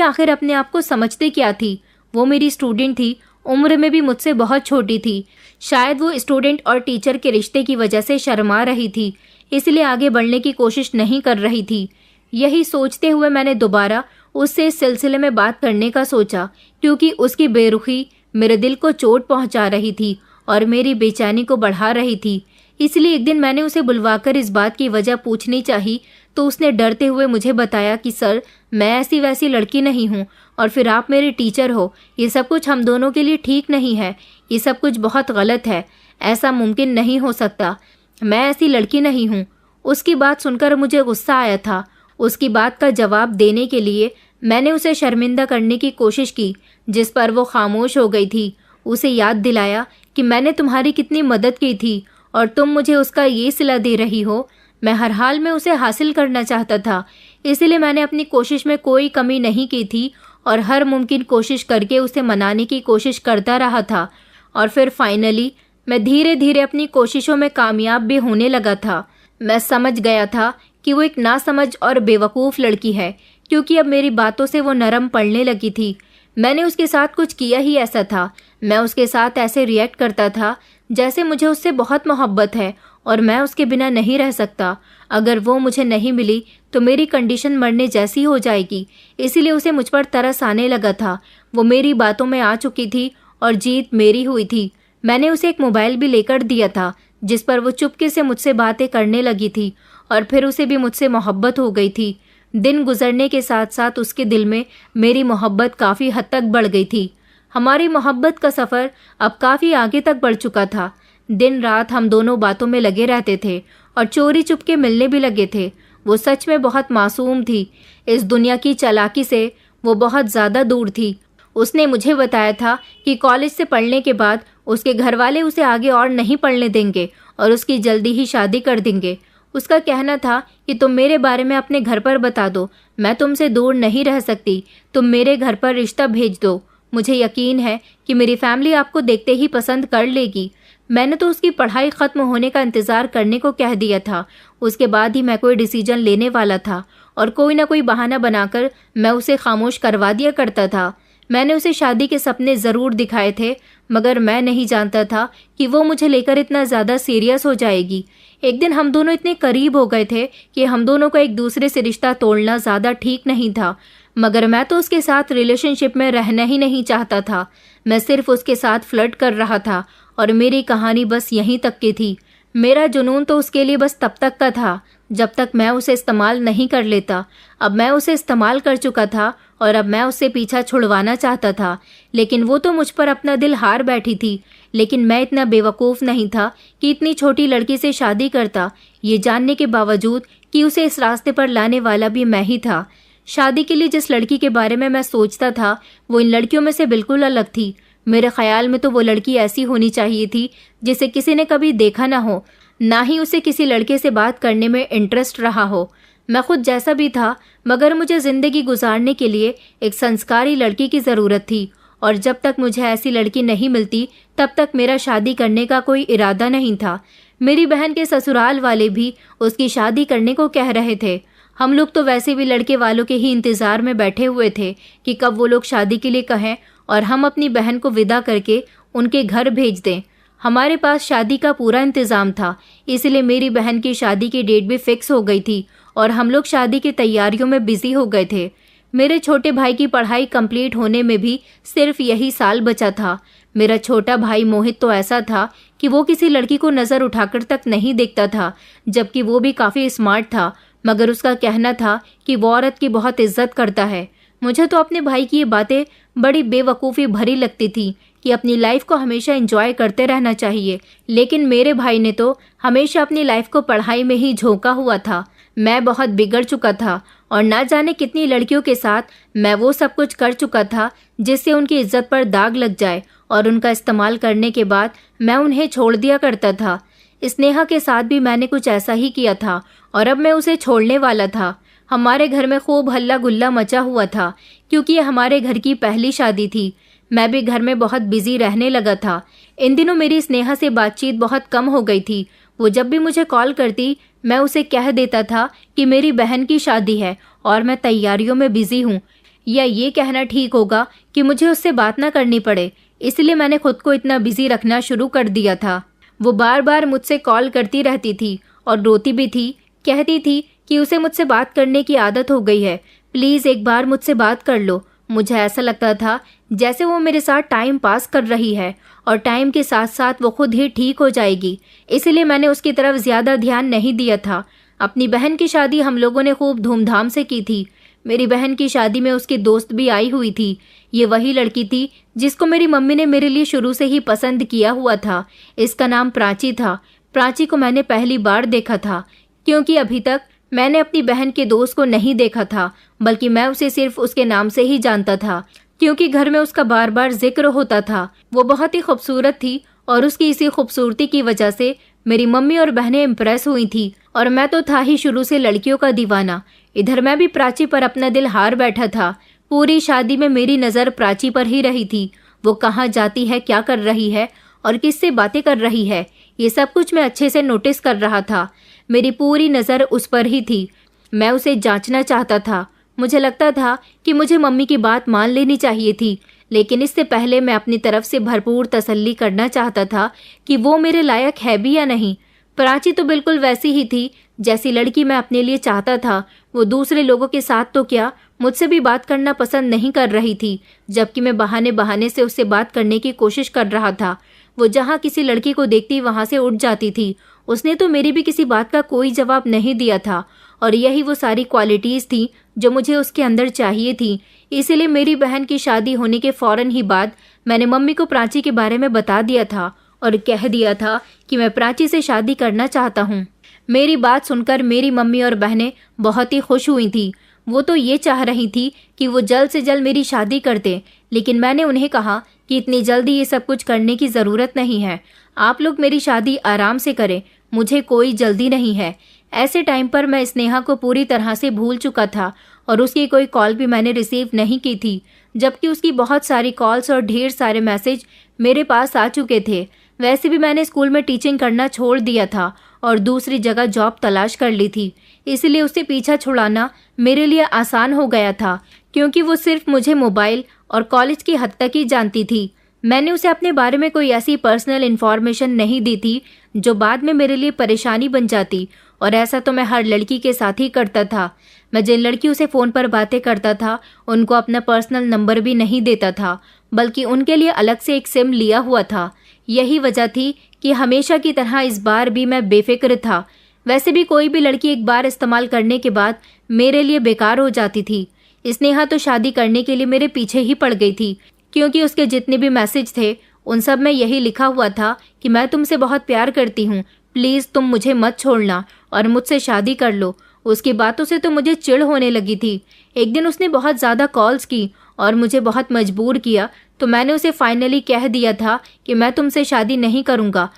आखिर अपने आप को समझते क्या थी? वो मेरी स्टूडेंट थी, उम्र में भी मुझसे बहुत छोटी थी। शायद वो स्टूडेंट और टीचर के रिश्ते की वजह से शर्मा रही थी, इसलिए आगे बढ़ने की कोशिश नहीं कर रही थी। यही सोचते हुए मैंने दोबारा उससे इस सिलसिले में बात करने का सोचा, क्योंकि उसकी बेरुखी मेरे दिल को चोट पहुंचा रही थी और मेरी बेचैनी को बढ़ा रही थी। इसलिए एक दिन मैंने उसे बुलवाकर इस बात की वजह पूछनी चाही तो उसने डरते हुए मुझे बताया कि सर, मैं ऐसी वैसी लड़की नहीं हूँ और फिर आप मेरे टीचर हो। ये सब कुछ हम दोनों के लिए ठीक नहीं है। ये सब कुछ बहुत गलत है। ऐसा मुमकिन नहीं हो सकता। मैं ऐसी लड़की नहीं हूँ। उसकी बात सुनकर मुझे गुस्सा आया था। उसकी बात का जवाब देने के लिए मैंने उसे शर्मिंदा करने की कोशिश की, जिस पर वो खामोश हो गई थी। उसे याद दिलाया कि मैंने तुम्हारी कितनी मदद की थी और तुम मुझे उसका ये सिला दे रही हो। मैं हर हाल में उसे हासिल करना चाहता था, इसलिए मैंने अपनी कोशिश में कोई कमी नहीं की थी और हर मुमकिन कोशिश करके उसे मनाने की कोशिश करता रहा था। और फिर फाइनली मैं धीरे धीरे अपनी कोशिशों में कामयाब भी होने लगा था। मैं समझ गया था कि वो एक नासमझ और बेवकूफ़ लड़की है, क्योंकि अब मेरी बातों से वो नरम पड़ने लगी थी। मैंने उसके साथ कुछ किया ही ऐसा था। मैं उसके साथ ऐसे रिएक्ट करता था जैसे मुझे उससे बहुत मोहब्बत है और मैं उसके बिना नहीं रह सकता। अगर वो मुझे नहीं मिली तो मेरी कंडीशन मरने जैसी हो जाएगी, इसीलिए उसे मुझ पर तरस आने लगा था। वो मेरी बातों में आ चुकी थी और जीत मेरी हुई थी। मैंने उसे एक मोबाइल भी लेकर दिया था, जिस पर वो चुपके से मुझसे बातें करने लगी थी और फिर उसे भी मुझसे मोहब्बत हो गई थी। दिन गुजरने के साथ साथ उसके दिल में मेरी मोहब्बत काफ़ी हद तक बढ़ गई थी। हमारी मोहब्बत का सफ़र अब काफ़ी आगे तक बढ़ चुका था। दिन रात हम दोनों बातों में लगे रहते थे और चोरी चुपके मिलने भी लगे थे। वो सच में बहुत मासूम थी। इस दुनिया की चालाकी से वो बहुत ज़्यादा दूर थी। उसने मुझे बताया था कि कॉलेज से पढ़ने के बाद उसके घर वाले उसे आगे और नहीं पढ़ने देंगे और उसकी जल्दी ही शादी कर देंगे। उसका कहना था कि तुम मेरे बारे में अपने घर पर बता दो, मैं तुमसे दूर नहीं रह सकती, तुम मेरे घर पर रिश्ता भेज दो। मुझे यकीन है कि मेरी फैमिली आपको देखते ही पसंद कर लेगी। मैंने तो उसकी पढ़ाई ख़त्म होने का इंतज़ार करने को कह दिया था। उसके बाद ही मैं कोई डिसीजन लेने वाला था और कोई ना कोई बहाना बनाकर मैं उसे खामोश करवा दिया करता था। मैंने उसे शादी के सपने ज़रूर दिखाए थे, मगर मैं नहीं जानता था कि वो मुझे लेकर इतना ज़्यादा सीरियस हो जाएगी। एक दिन हम दोनों इतने करीब हो गए थे कि हम दोनों का एक दूसरे से रिश्ता तोड़ना ज़्यादा ठीक नहीं था, मगर मैं तो उसके साथ रिलेशनशिप में रहना ही नहीं चाहता था। मैं सिर्फ उसके साथ फ्लर्ट कर रहा था और मेरी कहानी बस यहीं तक की थी। मेरा जुनून तो उसके लिए बस तब तक का था जब तक मैं उसे इस्तेमाल नहीं कर लेता। अब मैं उसे इस्तेमाल कर चुका था और अब मैं उससे पीछा छुड़वाना चाहता था, लेकिन वो तो मुझ पर अपना दिल हार बैठी थी। लेकिन मैं इतना बेवकूफ़ नहीं था कि इतनी छोटी लड़की से शादी करता, ये जानने के बावजूद कि उसे इस रास्ते पर लाने वाला भी मैं ही था। शादी के लिए जिस लड़की के बारे में मैं सोचता था वो इन लड़कियों में से बिल्कुल अलग थी। मेरे ख्याल में तो वो लड़की ऐसी होनी चाहिए थी जिसे किसी ने कभी देखा ना हो, ना ही उसे किसी लड़के से बात करने में इंटरेस्ट रहा हो। मैं खुद जैसा भी था, मगर मुझे ज़िंदगी गुजारने के लिए एक संस्कारी लड़की की ज़रूरत थी और जब तक मुझे ऐसी लड़की नहीं मिलती तब तक मेरा शादी करने का कोई इरादा नहीं था। मेरी बहन के ससुराल वाले भी उसकी शादी करने को कह रहे थे। हम लोग तो वैसे भी लड़के वालों के ही इंतज़ार में बैठे हुए थे कि कब वो लोग शादी के लिए कहें और हम अपनी बहन को विदा करके उनके घर भेज दें। हमारे पास शादी का पूरा इंतज़ाम था, इसलिए मेरी बहन की शादी की डेट भी फिक्स हो गई थी और हम लोग शादी की तैयारियों में बिजी हो गए थे। मेरे छोटे भाई की पढ़ाई कंप्लीट होने में भी सिर्फ यही साल बचा था। मेरा छोटा भाई मोहित तो ऐसा था कि वो किसी लड़की को नज़र उठाकर तक नहीं देखता था, जबकि वो भी काफ़ी स्मार्ट था, मगर उसका कहना था कि वो औरत की बहुत इज्जत करता है। मुझे तो अपने भाई की ये बातें बड़ी बेवकूफ़ी भरी लगती थी कि अपनी लाइफ को हमेशा एंजॉय करते रहना चाहिए, लेकिन मेरे भाई ने तो हमेशा अपनी लाइफ को पढ़ाई में ही झोंका हुआ था। मैं बहुत बिगड़ चुका था और ना जाने कितनी लड़कियों के साथ मैं वो सब कुछ कर चुका था जिससे उनकी इज्जत पर दाग लग जाए, और उनका इस्तेमाल करने के बाद मैं उन्हें छोड़ दिया करता था। स्नेहा के साथ भी मैंने कुछ ऐसा ही किया था और अब मैं उसे छोड़ने वाला था। हमारे घर में खूब हल्ला गुल्ला मचा हुआ था क्योंकि ये हमारे घर की पहली शादी थी। मैं भी घर में बहुत बिजी रहने लगा था। इन दिनों मेरी स्नेहा से बातचीत बहुत कम हो गई थी। वो जब भी मुझे कॉल करती मैं उसे कह देता था कि मेरी बहन की शादी है और मैं तैयारियों में बिजी हूँ, या ये कहना ठीक होगा कि मुझे उससे बात ना करनी पड़े। इसलिए मैंने खुद को इतना बिजी रखना शुरू कर दिया था। वो बार बार मुझसे कॉल करती रहती थी और रोती भी थी। कहती थी कि उसे मुझसे बात करने की आदत हो गई है, प्लीज़ एक बार मुझसे बात कर लो। मुझे ऐसा लगता था जैसे वो मेरे साथ टाइम पास कर रही है और टाइम के साथ साथ वो खुद ही ठीक हो जाएगी। इसलिए मैंने उसकी तरफ ज़्यादा ध्यान नहीं दिया था। अपनी बहन की शादी हम लोगों ने खूब धूमधाम से की थी। मेरी बहन की शादी में उसकी दोस्त भी आई हुई थी। ये वही लड़की थी जिसको मेरी मम्मी ने मेरे लिए शुरू से ही पसंद किया हुआ था। इसका नाम प्राची था। प्राची को मैंने पहली बार देखा था क्योंकि अभी तक मैंने अपनी बहन के दोस्त को नहीं देखा था, बल्कि मैं उसे सिर्फ उसके नाम से ही जानता था क्योंकि घर में उसका बार बार जिक्र होता था। वो बहुत ही खूबसूरत थी और उसकी इसी खूबसूरती की वजह से मेरी मम्मी और बहनें इम्प्रेस हुई थी और मैं तो था ही शुरू से लड़कियों का दीवाना। इधर मैं भी प्राची पर अपना दिल हार बैठा था। पूरी शादी में मेरी नज़र प्राची पर ही रही थी। वो कहाँ जाती है, क्या कर रही है और किससे बातें कर रही है, ये सब कुछ मैं अच्छे से नोटिस कर रहा था। मेरी पूरी नज़र उस पर ही थी। मैं उसे जांचना चाहता था। मुझे लगता था कि मुझे मम्मी की बात मान लेनी चाहिए थी, लेकिन इससे पहले मैं अपनी तरफ से भरपूर तसल्ली करना चाहता था कि वो मेरे लायक है भी या नहीं। प्राची तो बिल्कुल वैसी ही थी जैसी लड़की मैं अपने लिए चाहता था। वो दूसरे लोगों के साथ तो क्या, मुझसे भी बात करना पसंद नहीं कर रही थी, जबकि मैं बहाने बहाने से उससे बात करने की कोशिश कर रहा था। वो जहाँ किसी लड़की को देखती वहाँ से उठ जाती थी। उसने तो मेरी भी किसी बात का कोई जवाब नहीं दिया था और यही वो सारी क्वालिटीज़ थी जो मुझे उसके अंदर चाहिए थी। इसीलिए मेरी बहन की शादी होने के फ़ौरन ही बाद मैंने मम्मी को प्राची के बारे में बता दिया था और कह दिया था कि मैं प्राची से शादी करना चाहता हूँ। मेरी बात सुनकर मेरी मम्मी और बहनें बहुत ही खुश हुई थी। वो तो ये चाह रही थी कि वो जल्द से जल्द मेरी शादी कर दें, लेकिन मैंने उन्हें कहा कि इतनी जल्दी ये सब कुछ करने की ज़रूरत नहीं है। आप लोग मेरी शादी आराम से करें, मुझे कोई जल्दी नहीं है। ऐसे टाइम पर मैं स्नेहा को पूरी तरह से भूल चुका था और उसकी कोई कॉल भी मैंने रिसीव नहीं की थी, जबकि उसकी बहुत सारी कॉल्स और ढेर सारे मैसेज मेरे पास आ चुके थे। वैसे भी मैंने स्कूल में टीचिंग करना छोड़ दिया था और दूसरी जगह जॉब तलाश कर ली थी, इसलिए उससे पीछा छुड़ाना मेरे लिए आसान हो गया था क्योंकि वो सिर्फ मुझे मोबाइल और कॉलेज की हद तक ही जानती थी। मैंने उसे अपने बारे में कोई ऐसी पर्सनल इन्फॉर्मेशन नहीं दी थी जो बाद में मेरे लिए परेशानी बन जाती, और ऐसा तो मैं हर लड़की के साथ ही करता था। मैं जिन लड़कियों से फ़ोन पर बातें करता था उनको अपना पर्सनल नंबर भी नहीं देता था, बल्कि उनके लिए अलग से एक सिम लिया हुआ था। यही वजह थी कि हमेशा की तरह इस बार भी मैं बेफिक्र था। वैसे भी कोई भी लड़की एक बार इस्तेमाल करने के बाद मेरे लिए बेकार हो जाती थी। स्नेहा तो शादी करने के लिए मेरे पीछे ही पड़ गई थी क्योंकि उसके जितने भी मैसेज थे उन सब में यही लिखा हुआ था कि मैं तुमसे बहुत प्यार करती हूँ, प्लीज़ तुम मुझे मत छोड़ना और मुझसे शादी कर लो। उसकी बातों से तो मुझे चिढ़ होने लगी थी। एक दिन उसने बहुत ज़्यादा कॉल्स की और मुझे बहुत मजबूर किया, तो मैंने उसे फाइनली कह दिया था कि मैं तुमसे शादी नहीं करूँगा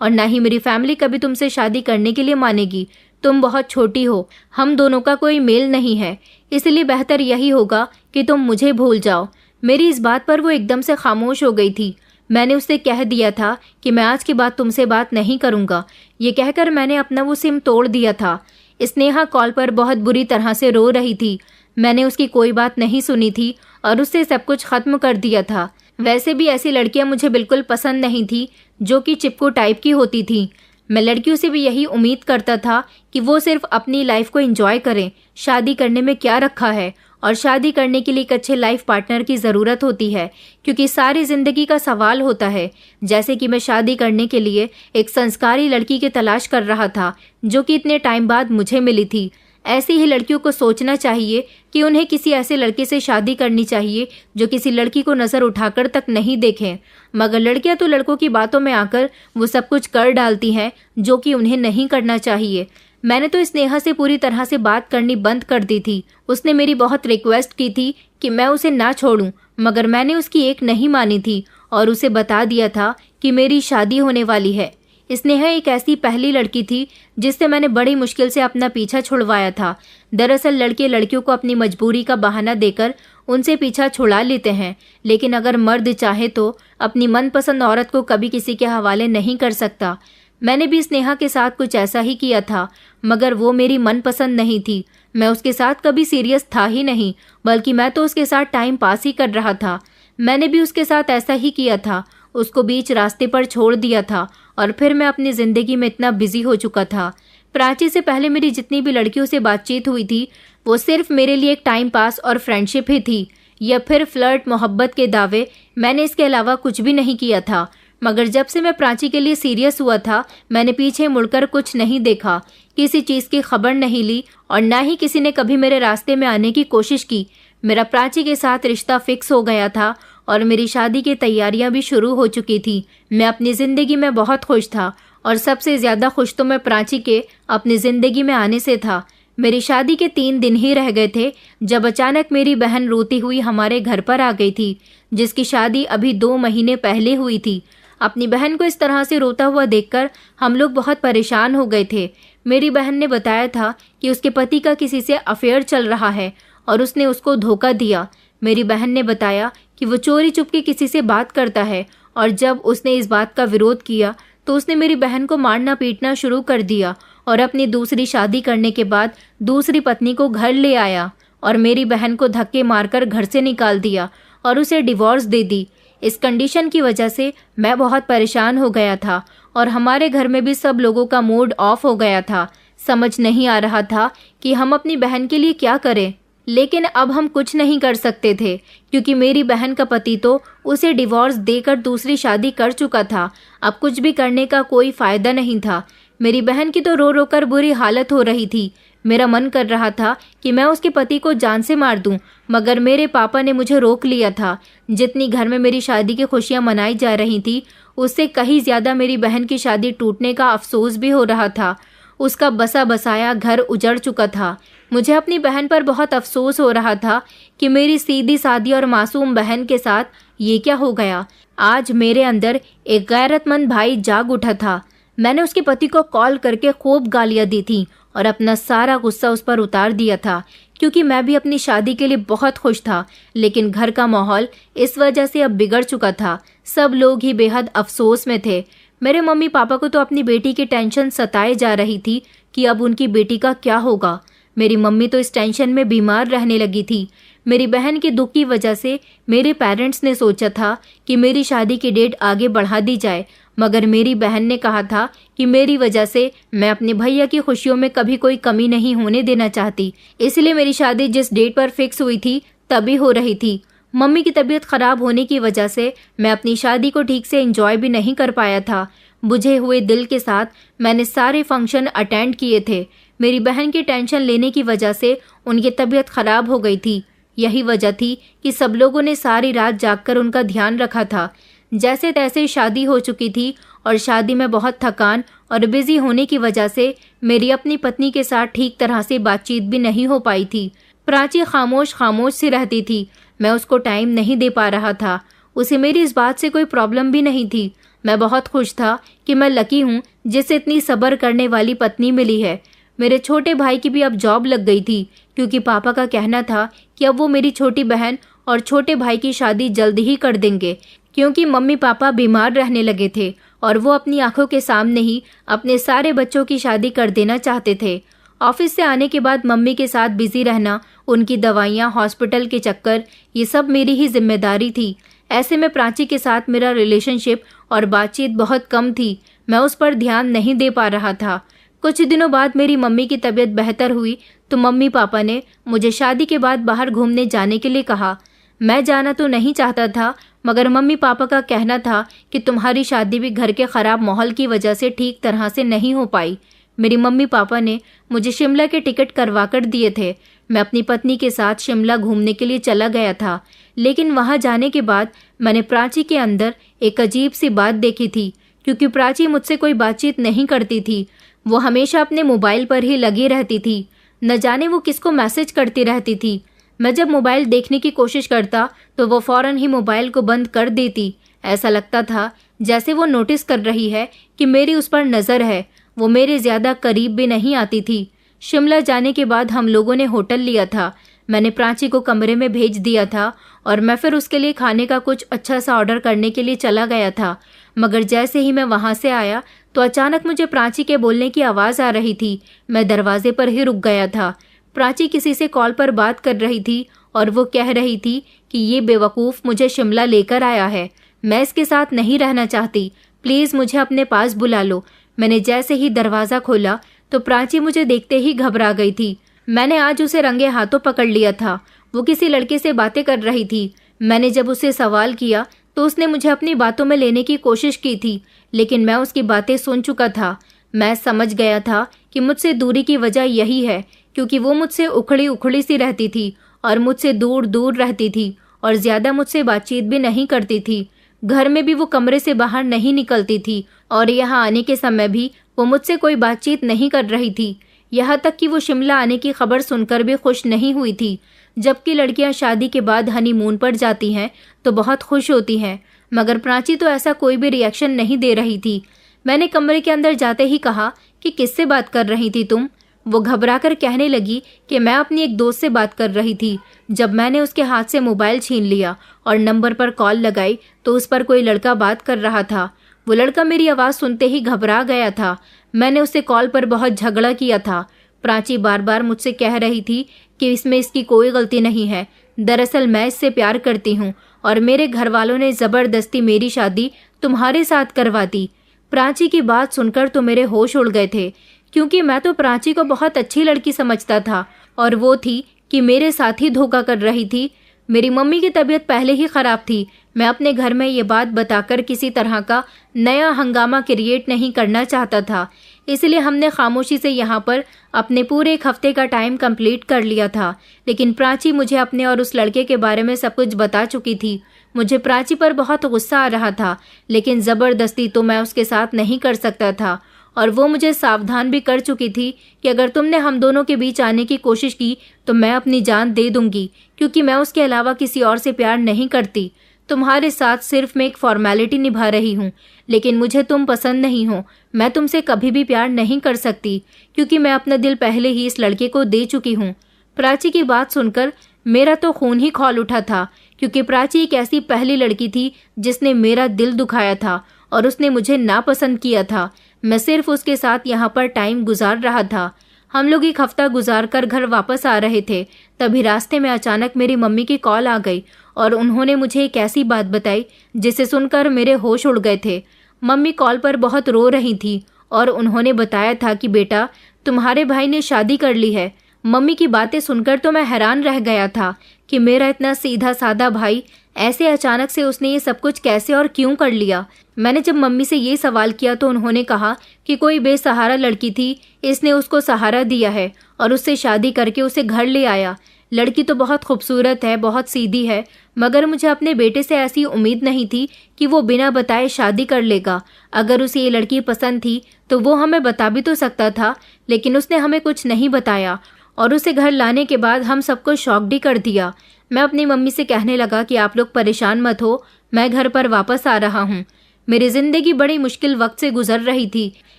और ना ही मेरी फैमिली कभी तुमसे शादी करने के लिए मानेगी। तुम बहुत छोटी हो, हम दोनों का कोई मेल नहीं है, इसलिए बेहतर यही होगा कि तुम मुझे भूल जाओ। मेरी इस बात पर वो एकदम से खामोश हो गई थी। मैंने उससे कह दिया था कि मैं आज के बाद तुमसे बात नहीं करूँगा। ये कहकर मैंने अपना वो सिम तोड़ दिया था। स्नेहा कॉल पर बहुत बुरी तरह से रो रही थी। मैंने उसकी कोई बात नहीं सुनी थी और उससे सब कुछ खत्म कर दिया था। वैसे भी ऐसी लड़कियां मुझे बिल्कुल पसंद नहीं थी जो कि चिपको टाइप की होती थी। मैं लड़कियों से भी यही उम्मीद करता था कि वो सिर्फ अपनी लाइफ को एंजॉय करें। शादी करने में क्या रखा है, और शादी करने के लिए एक अच्छे लाइफ पार्टनर की ज़रूरत होती है, क्योंकि सारी ज़िंदगी का सवाल होता है। जैसे कि मैं शादी करने के लिए एक संस्कारी लड़की की तलाश कर रहा था जो कि इतने टाइम बाद मुझे मिली थी। ऐसी ही लड़कियों को सोचना चाहिए कि उन्हें किसी ऐसे लड़के से शादी करनी चाहिए जो किसी लड़की को नज़र उठाकर तक नहीं देखें। मगर लड़कियां तो लड़कों की बातों में आकर वो सब कुछ कर डालती हैं जो कि उन्हें नहीं करना चाहिए। मैंने तो स्नेहा से पूरी तरह से बात करनी बंद कर दी थी। उसने मेरी बहुत रिक्वेस्ट की थी कि मैं उसे ना छोड़ूं, मगर मैंने उसकी एक नहीं मानी थी और उसे बता दिया था कि मेरी शादी होने वाली है। स्नेहा एक ऐसी पहली लड़की थी जिससे मैंने बड़ी मुश्किल से अपना पीछा छुड़वाया था। दरअसल लड़के लड़कियों को अपनी मजबूरी का बहाना देकर उनसे पीछा छुड़ा लेते हैं, लेकिन अगर मर्द चाहे तो अपनी मनपसंद औरत को कभी किसी के हवाले नहीं कर सकता। मैंने भी स्नेहा के साथ कुछ ऐसा ही किया था, मगर वो मेरी मनपसंद नहीं थी। मैं उसके साथ कभी सीरियस था ही नहीं, बल्कि मैं तो उसके साथ टाइम पास ही कर रहा था। मैंने भी उसके साथ ऐसा ही किया था, उसको बीच रास्ते पर छोड़ दिया था और फिर मैं अपनी ज़िंदगी में इतना बिजी हो चुका था। प्राची से पहले मेरी जितनी भी लड़कियों से बातचीत हुई थी वो सिर्फ मेरे लिए एक टाइम पास और फ्रेंडशिप ही थी, या फिर फ्लर्ट मोहब्बत के दावे। मैंने इसके अलावा कुछ भी नहीं किया था। मगर जब से मैं प्राची के लिए सीरियस हुआ था, मैंने पीछे मुड़कर कुछ नहीं देखा, किसी चीज़ की खबर नहीं ली और ना ही किसी ने कभी मेरे रास्ते में आने की कोशिश की। मेरा प्राची के साथ रिश्ता फिक्स हो गया था और मेरी शादी की तैयारियां भी शुरू हो चुकी थी। मैं अपनी ज़िंदगी में बहुत खुश था और सबसे ज़्यादा खुश तो मैं प्राची के अपनी ज़िंदगी में आने से था। मेरी शादी के 3 दिन ही रह गए थे जब अचानक मेरी बहन रोती हुई हमारे घर पर आ गई थी, जिसकी शादी अभी 2 महीने पहले हुई थी। अपनी बहन को इस तरह से रोता हुआ देखकर हम लोग बहुत परेशान हो गए थे। मेरी बहन ने बताया था कि उसके पति का किसी से अफेयर चल रहा है और उसने उसको धोखा दिया। मेरी बहन ने बताया कि वो चोरी चुपके किसी से बात करता है और जब उसने इस बात का विरोध किया तो उसने मेरी बहन को मारना पीटना शुरू कर दिया और अपनी दूसरी शादी करने के बाद दूसरी पत्नी को घर ले आया और मेरी बहन को धक्के मारकर घर से निकाल दिया और उसे डिवोर्स दे दी। इस कंडीशन की वजह से मैं बहुत परेशान हो गया था और हमारे घर में भी सब लोगों का मूड ऑफ हो गया था। समझ नहीं आ रहा था कि हम अपनी बहन के लिए क्या करें, लेकिन अब हम कुछ नहीं कर सकते थे क्योंकि मेरी बहन का पति तो उसे डिवोर्स देकर दूसरी शादी कर चुका था। अब कुछ भी करने का कोई फायदा नहीं था। मेरी बहन की तो रो रो कर बुरी हालत हो रही थी। मेरा मन कर रहा था कि मैं उसके पति को जान से मार दूं, मगर मेरे पापा ने मुझे रोक लिया था। जितनी घर में मेरी शादी की खुशियां मनाई जा रही थी, उससे कहीं ज़्यादा मेरी बहन की शादी टूटने का अफसोस भी हो रहा था। उसका बसा बसाया घर उजड़ चुका था। मुझे अपनी बहन पर बहुत अफसोस हो रहा था कि मेरी सीधी सादी और मासूम बहन के साथ ये क्या हो गया। आज मेरे अंदर एक गैरतमंद भाई जाग उठा था। मैंने उसके पति को कॉल करके खूब गालियां दी थी और अपना सारा गुस्सा उस पर उतार दिया था, क्योंकि मैं भी अपनी शादी के लिए बहुत खुश था। लेकिन घर का माहौल इस वजह से अब बिगड़ चुका था। सब लोग ही बेहद अफसोस में थे। मेरे मम्मी पापा को तो अपनी बेटी की टेंशन सताए जा रही थी कि अब उनकी बेटी का क्या होगा। मेरी मम्मी तो इस टेंशन में बीमार रहने लगी थी। मेरी बहन के दुख की वजह से मेरे पेरेंट्स ने सोचा था कि मेरी शादी की डेट आगे बढ़ा दी जाए, मगर मेरी बहन ने कहा था कि मेरी वजह से मैं अपने भैया की खुशियों में कभी कोई कमी नहीं होने देना चाहती, इसलिए मेरी शादी जिस डेट पर फिक्स हुई थी तभी हो रही थी। मम्मी की तबीयत खराब होने की वजह से मैं अपनी शादी को ठीक से एंजॉय भी नहीं कर पाया था। बुझे हुए दिल के साथ मैंने सारे फंक्शन अटेंड किए थे। मेरी बहन की टेंशन लेने की वजह से उनकी तबीयत खराब हो गई थी। यही वजह थी कि सब लोगों ने सारी रात जागकर उनका ध्यान रखा था। जैसे तैसे शादी हो चुकी थी और शादी में बहुत थकान और बिजी होने की वजह से मेरी अपनी पत्नी के साथ ठीक तरह से बातचीत भी नहीं हो पाई थी। प्राची खामोश खामोश सी रहती थी। मैं उसको टाइम नहीं दे पा रहा था। उसे मेरी इस बात से कोई प्रॉब्लम भी नहीं थी। मैं बहुत खुश था कि मैं लकी हूँ जिसे इतनी सब्र करने वाली पत्नी मिली है। मेरे छोटे भाई की भी अब जॉब लग गई थी, क्योंकि पापा का कहना था कि अब वो मेरी छोटी बहन और छोटे भाई की शादी जल्द ही कर देंगे, क्योंकि मम्मी पापा बीमार रहने लगे थे और वो अपनी आंखों के सामने ही अपने सारे बच्चों की शादी कर देना चाहते थे। ऑफिस से आने के बाद मम्मी के साथ बिजी रहना, उनकी दवाइयाँ, हॉस्पिटल के चक्कर, ये सब मेरी ही जिम्मेदारी थी। ऐसे में प्राची के साथ मेरा रिलेशनशिप और बातचीत बहुत कम थी। मैं उस पर ध्यान नहीं दे पा रहा था। कुछ दिनों बाद मेरी मम्मी की तबीयत बेहतर हुई तो मम्मी पापा ने मुझे शादी के बाद बाहर घूमने जाने के लिए कहा। मैं जाना तो नहीं चाहता था, मगर मम्मी पापा का कहना था कि तुम्हारी शादी भी घर के ख़राब माहौल की वजह से ठीक तरह से नहीं हो पाई। मेरी मम्मी पापा ने मुझे शिमला के टिकट करवा कर दिए थे। मैं अपनी पत्नी के साथ शिमला घूमने के लिए चला गया था, लेकिन वहाँ जाने के बाद मैंने प्राची के अंदर एक अजीब सी बात देखी थी, क्योंकि प्राची मुझसे कोई बातचीत नहीं करती थी। वो हमेशा अपने मोबाइल पर ही लगी रहती थी। न जाने वो किसको मैसेज करती रहती थी। मैं जब मोबाइल देखने की कोशिश करता तो वो फौरन ही मोबाइल को बंद कर देती। ऐसा लगता था जैसे वो नोटिस कर रही है कि मेरी उस पर नज़र है। वो मेरे ज़्यादा करीब भी नहीं आती थी। शिमला जाने के बाद हम लोगों ने होटल लिया था। मैंने प्राची को कमरे में भेज दिया था और मैं फिर उसके लिए खाने का कुछ अच्छा सा ऑर्डर करने के लिए चला गया था। मगर जैसे ही मैं वहाँ से आया तो अचानक मुझे प्राची के बोलने की आवाज़ आ रही थी। मैं दरवाजे पर ही रुक गया था। प्राची किसी से कॉल पर बात कर रही थी और वो कह रही थी कि ये बेवकूफ़ मुझे शिमला लेकर आया है। मैं इसके साथ नहीं रहना चाहती। प्लीज़ मुझे अपने पास बुला लो। मैंने जैसे ही दरवाज़ा खोला तो प्राची मुझे देखते ही घबरा गई थी। मैंने आज उसे रंगे हाथों पकड़ लिया था। वो किसी लड़के से बातें कर रही थी। मैंने जब उससे सवाल किया तो उसने मुझे अपनी बातों में लेने की कोशिश की थी, लेकिन मैं उसकी बातें सुन चुका था। मैं समझ गया था कि मुझसे दूरी की वजह यही है, क्योंकि वो मुझसे उखड़ी उखड़ी सी रहती थी और मुझसे दूर दूर रहती थी और ज़्यादा मुझसे बातचीत भी नहीं करती थी। घर में भी वो कमरे से बाहर नहीं निकलती थी और यहाँ आने के समय भी वो मुझसे कोई बातचीत नहीं कर रही थी। यहाँ तक कि वो शिमला आने की खबर सुनकर भी खुश नहीं हुई थी। जबकि लड़कियां शादी के बाद हनीमून पर जाती हैं तो बहुत खुश होती हैं, मगर प्राची तो ऐसा कोई भी रिएक्शन नहीं दे रही थी। मैंने कमरे के अंदर जाते ही कहा कि किससे बात कर रही थी तुम? वो घबराकर कहने लगी कि मैं अपनी एक दोस्त से बात कर रही थी। जब मैंने उसके हाथ से मोबाइल छीन लिया और नंबर पर कॉल लगाई तो उस पर कोई लड़का बात कर रहा था। वो लड़का मेरी आवाज़ सुनते ही घबरा गया था। मैंने उससे कॉल पर बहुत झगड़ा किया था। प्राची बार बार मुझसे कह रही थी कि इसमें इसकी कोई गलती नहीं है। दरअसल मैं इससे प्यार करती हूँ और मेरे घर वालों ने ज़बरदस्ती मेरी शादी तुम्हारे साथ करवा दी। प्राची की बात सुनकर तो मेरे होश उड़ गए थे, क्योंकि मैं तो प्राची को बहुत अच्छी लड़की समझता था और वो थी कि मेरे साथ ही धोखा कर रही थी। मेरी मम्मी की तबीयत पहले ही ख़राब थी। मैं अपने घर में ये बात बताकर किसी तरह का नया हंगामा क्रिएट नहीं करना चाहता था, इसलिए हमने खामोशी से यहाँ पर अपने पूरे एक हफ्ते का टाइम कंप्लीट कर लिया था। लेकिन प्राची मुझे अपने और उस लड़के के बारे में सब कुछ बता चुकी थी। मुझे प्राची पर बहुत गुस्सा आ रहा था, लेकिन ज़बरदस्ती तो मैं उसके साथ नहीं कर सकता था और वो मुझे सावधान भी कर चुकी थी कि अगर तुमने हम दोनों के बीच आने की कोशिश की तो मैं अपनी जान दे दूंगी, क्योंकि मैं उसके अलावा किसी और से प्यार नहीं करती। तुम्हारे साथ सिर्फ मैं एक फॉर्मेलिटी निभा रही हूँ, लेकिन मुझे तुम पसंद नहीं हो। मैं तुमसे कभी भी प्यार नहीं कर सकती, क्योंकि मैं अपना दिल पहले ही इस लड़के को दे चुकी हूँ। प्राची की बात सुनकर मेरा तो खून ही खौल उठा था, क्योंकि प्राची एक ऐसी पहली लड़की थी जिसने मेरा दिल दुखाया था और उसने मुझे नापसंद किया था। मैं सिर्फ उसके साथ यहाँ पर टाइम गुजार रहा था। हम लोग एक हफ्ता गुजार कर घर वापस आ रहे थे, तभी रास्ते में अचानक मेरी मम्मी की कॉल आ गई और उन्होंने मुझे एक ऐसी बात बताई जिसे सुनकर मेरे होश उड़ गए थे। मम्मी कॉल पर बहुत रो रही थी और उन्होंने बताया था कि बेटा, तुम्हारे भाई ने शादी कर ली है। मम्मी की बातें सुनकर तो मैं हैरान रह गया था कि मेरा इतना सीधा साधा भाई ऐसे अचानक से उसने ये सब कुछ कैसे और क्यों कर लिया। मैंने जब मम्मी से ये सवाल किया तो उन्होंने कहा कि कोई बेसहारा लड़की थी, इसने उसको सहारा दिया है और उससे शादी करके उसे घर ले आया। लड़की तो बहुत खूबसूरत है, बहुत सीधी है, मगर मुझे अपने बेटे से ऐसी उम्मीद नहीं थी कि वो बिना बताए शादी कर लेगा। अगर उसे ये लड़की पसंद थी तो वो हमें बता भी तो सकता था, लेकिन उसने हमें कुछ नहीं बताया और उसे घर लाने के बाद हम सबको शॉक्ड ही कर दिया। मैं अपनी मम्मी से कहने लगा कि आप लोग परेशान मत हो, मैं घर पर वापस आ रहा हूँ। मेरी ज़िंदगी बड़ी मुश्किल वक्त से गुजर रही थी।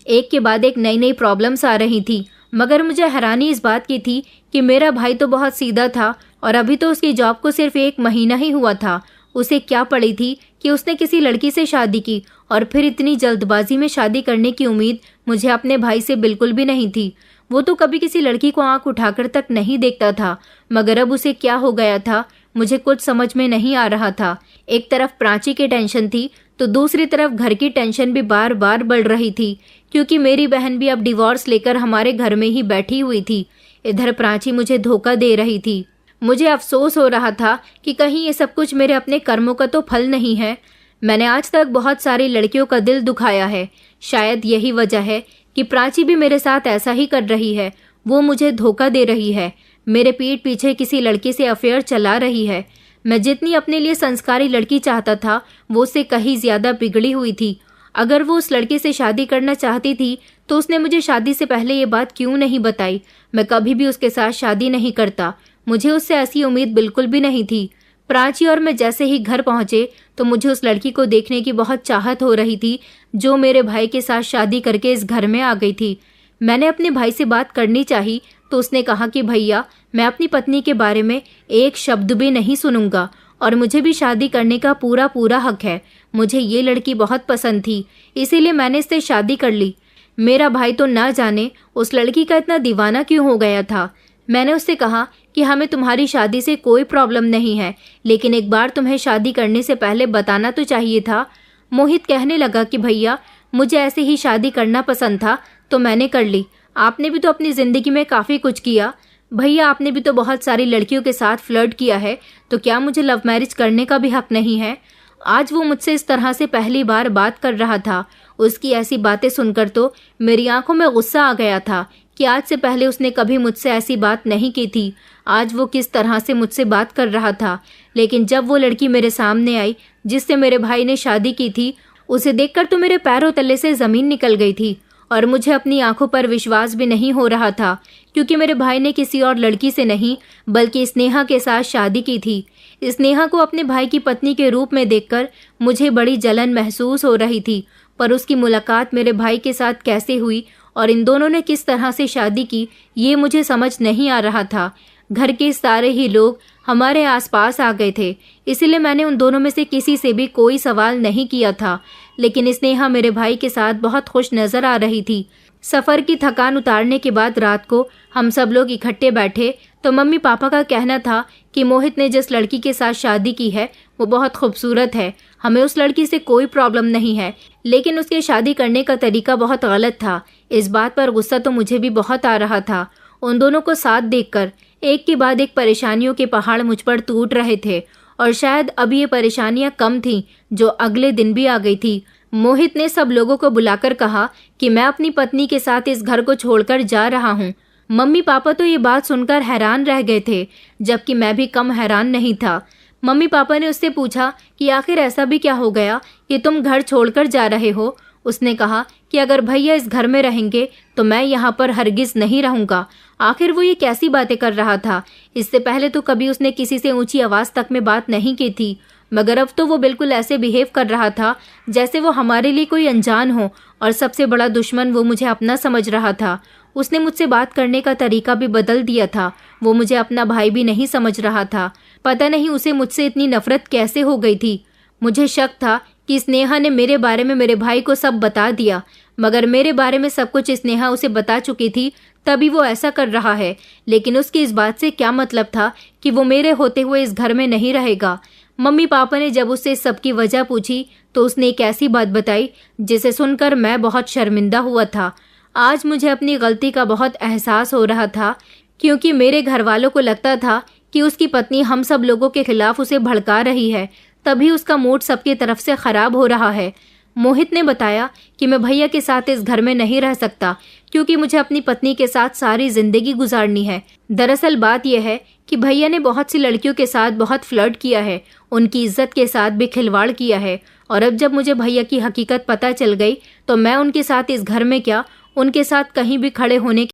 एक के बाद एक नई नई प्रॉब्लम्स आ रही थी, मगर मुझे हैरानी इस बात की थी कि मेरा भाई तो बहुत सीधा था और अभी तो उसकी जॉब को सिर्फ 1 महीना ही हुआ था। उसे क्या पड़ी थी कि उसने किसी लड़की से शादी की, और फिर इतनी जल्दबाजी में शादी करने की उम्मीद मुझे अपने भाई से बिल्कुल भी नहीं थी। वो तो कभी किसी लड़की को आंख उठाकर तक नहीं देखता था, मगर अब उसे क्या हो गया था मुझे कुछ समझ में नहीं आ रहा था। एक तरफ प्राची की टेंशन थी तो दूसरी तरफ घर की टेंशन भी बार बार बढ़ रही थी, क्योंकि मेरी बहन भी अब डिवोर्स लेकर हमारे घर में ही बैठी हुई थी। इधर प्राची मुझे धोखा दे रही थी। मुझे अफसोस हो रहा था कि कहीं ये सब कुछ मेरे अपने कर्मों का तो फल नहीं है। मैंने आज तक बहुत सारी लड़कियों का दिल दुखाया है। शायद यही वजह है कि प्राची भी मेरे साथ ऐसा ही कर रही है। वो मुझे धोखा दे रही है, मेरे पीठ पीछे किसी लड़की से अफेयर चला रही है। मैं जितनी अपने लिए संस्कारी लड़की चाहता था वो उससे कहीं ज्यादा बिगड़ी हुई थी। अगर वो उस लड़के से शादी करना चाहती थी तो उसने मुझे शादी से पहले ये बात क्यों नहीं बताई। मैं कभी भी उसके साथ शादी नहीं करता। मुझे उससे ऐसी उम्मीद बिल्कुल भी नहीं थी। प्राची और मैं जैसे ही घर पहुंचे तो मुझे उस लड़की को देखने की बहुत चाहत हो रही थी जो मेरे भाई के साथ शादी करके इस घर में आ गई थी। मैंने अपने भाई से बात करनी चाही तो उसने कहा कि भैया, मैं अपनी पत्नी के बारे में एक शब्द भी नहीं सुनूंगा और मुझे भी शादी करने का पूरा पूरा हक है। मुझे ये लड़की बहुत पसंद थी, इसीलिए मैंने इससे शादी कर ली। मेरा भाई तो ना जाने उस लड़की का इतना दीवाना क्यों हो गया था। मैंने उससे कहा कि हमें तुम्हारी शादी से कोई प्रॉब्लम नहीं है, लेकिन एक बार तुम्हें शादी करने से पहले बताना तो चाहिए था। मोहित कहने लगा कि भैया, मुझे ऐसे ही शादी करना पसंद था तो मैंने कर ली। आपने भी तो अपनी जिंदगी में काफी कुछ किया। भैया, आपने भी तो बहुत सारी लड़कियों के साथ फ्लर्ट किया है, तो क्या मुझे लव मैरिज करने का भी हक नहीं है। आज वो मुझसे इस तरह से पहली बार बात कर रहा था। उसकी ऐसी बातें सुनकर तो मेरी आंखों में गुस्सा आ गया था कि आज से पहले उसने कभी मुझसे ऐसी बात नहीं की थी। आज वो किस तरह से मुझसे बात कर रहा था। लेकिन जब वो लड़की मेरे सामने आई जिससे मेरे भाई ने शादी की थी, उसे देखकर तो मेरे पैरों तले से जमीन निकल गई थी और मुझे अपनी आंखों पर विश्वास भी नहीं हो रहा था, क्योंकि मेरे भाई ने किसी और लड़की से नहीं बल्कि स्नेहा के साथ शादी की थी। स्नेहा को अपने भाई की पत्नी के रूप में देखकर मुझे बड़ी जलन महसूस हो रही थी, पर उसकी मुलाकात मेरे भाई के साथ कैसे हुई और इन दोनों ने किस तरह से शादी की, ये मुझे समझ नहीं आ रहा था। घर के सारे ही लोग हमारे आसपास आ गए थे, इसलिए मैंने उन दोनों में से किसी से भी कोई सवाल नहीं किया था। लेकिन स्नेहा मेरे भाई के साथ बहुत खुश नजर आ रही थी। सफ़र की थकान उतारने के बाद रात को हम सब लोग इकट्ठे बैठे तो मम्मी पापा का कहना था कि मोहित ने जिस लड़की के साथ शादी की है वो बहुत खूबसूरत है, हमें उस लड़की से कोई प्रॉब्लम नहीं है, लेकिन उसके शादी करने का तरीका बहुत गलत था। इस बात पर गुस्सा तो मुझे भी बहुत आ रहा था। उन दोनों को साथ देखकर एक के बाद एक परेशानियों के पहाड़ मुझ पर टूट रहे थे, और शायद अब ये परेशानियां कम थीं जो अगले दिन भी आ गई थी। मोहित ने सब लोगों को बुलाकर कहा कि मैं अपनी पत्नी के साथ इस घर को छोड़कर जा रहा हूँ। मम्मी पापा तो ये बात सुनकर हैरान रह गए थे, जबकि मैं भी कम हैरान नहीं था। मम्मी पापा ने उससे पूछा कि आखिर ऐसा भी क्या हो गया कि तुम घर छोड़कर जा रहे हो। उसने कहा कि अगर भैया इस घर में रहेंगे तो मैं यहाँ पर हरगिज नहीं रहूँगा। आखिर वो ये कैसी बातें कर रहा था। इससे पहले तो कभी उसने किसी से ऊंची आवाज़ तक में बात नहीं की थी, मगर अब तो वो बिल्कुल ऐसे बिहेव कर रहा था जैसे वो हमारे लिए कोई अनजान हो और सबसे बड़ा दुश्मन वो मुझे अपना समझ रहा था। उसने मुझसे बात करने का तरीका भी बदल दिया था। वो मुझे अपना भाई भी नहीं समझ रहा था। पता नहीं उसे मुझसे इतनी नफरत कैसे हो गई थी। मुझे शक था कि स्नेहा ने मेरे बारे में मेरे भाई को सब बता दिया, मगर मेरे बारे में सब कुछ स्नेहा उसे बता चुकी थी, तभी वो ऐसा कर रहा है। लेकिन उसकी इस बात से क्या मतलब था कि वो मेरे होते हुए इस घर में नहीं रहेगा। मम्मी पापा ने जब उससे सबकी वजह पूछी तो उसने एक ऐसी बात बताई जिसे सुनकर मैं बहुत शर्मिंदा हुआ था। आज मुझे अपनी गलती का बहुत एहसास हो रहा था, क्योंकि मेरे घर वालों को लगता था कि उसकी पत्नी हम सब लोगों के खिलाफ उसे भड़का रही है, तभी उसका मूड सबकी तरफ से खराब हो रहा है। मोहित ने बताया कि मैं भैया के साथ इस घर में नहीं रह सकता, क्योंकि मुझे अपनी पत्नी के साथ सारी जिंदगी गुजारनी है। दरअसल बात यह है कि भैया ने बहुत सी लड़कियों के साथ बहुत फ्लर्ट किया है, उनकी इज्जत के साथ भी खिलवाड़ किया है, और अब जब मुझे भैया की हकीकत पता चल गई तो मैं उनके साथ इस घर में क्या, उनके साथ कहीं भी खड़े होने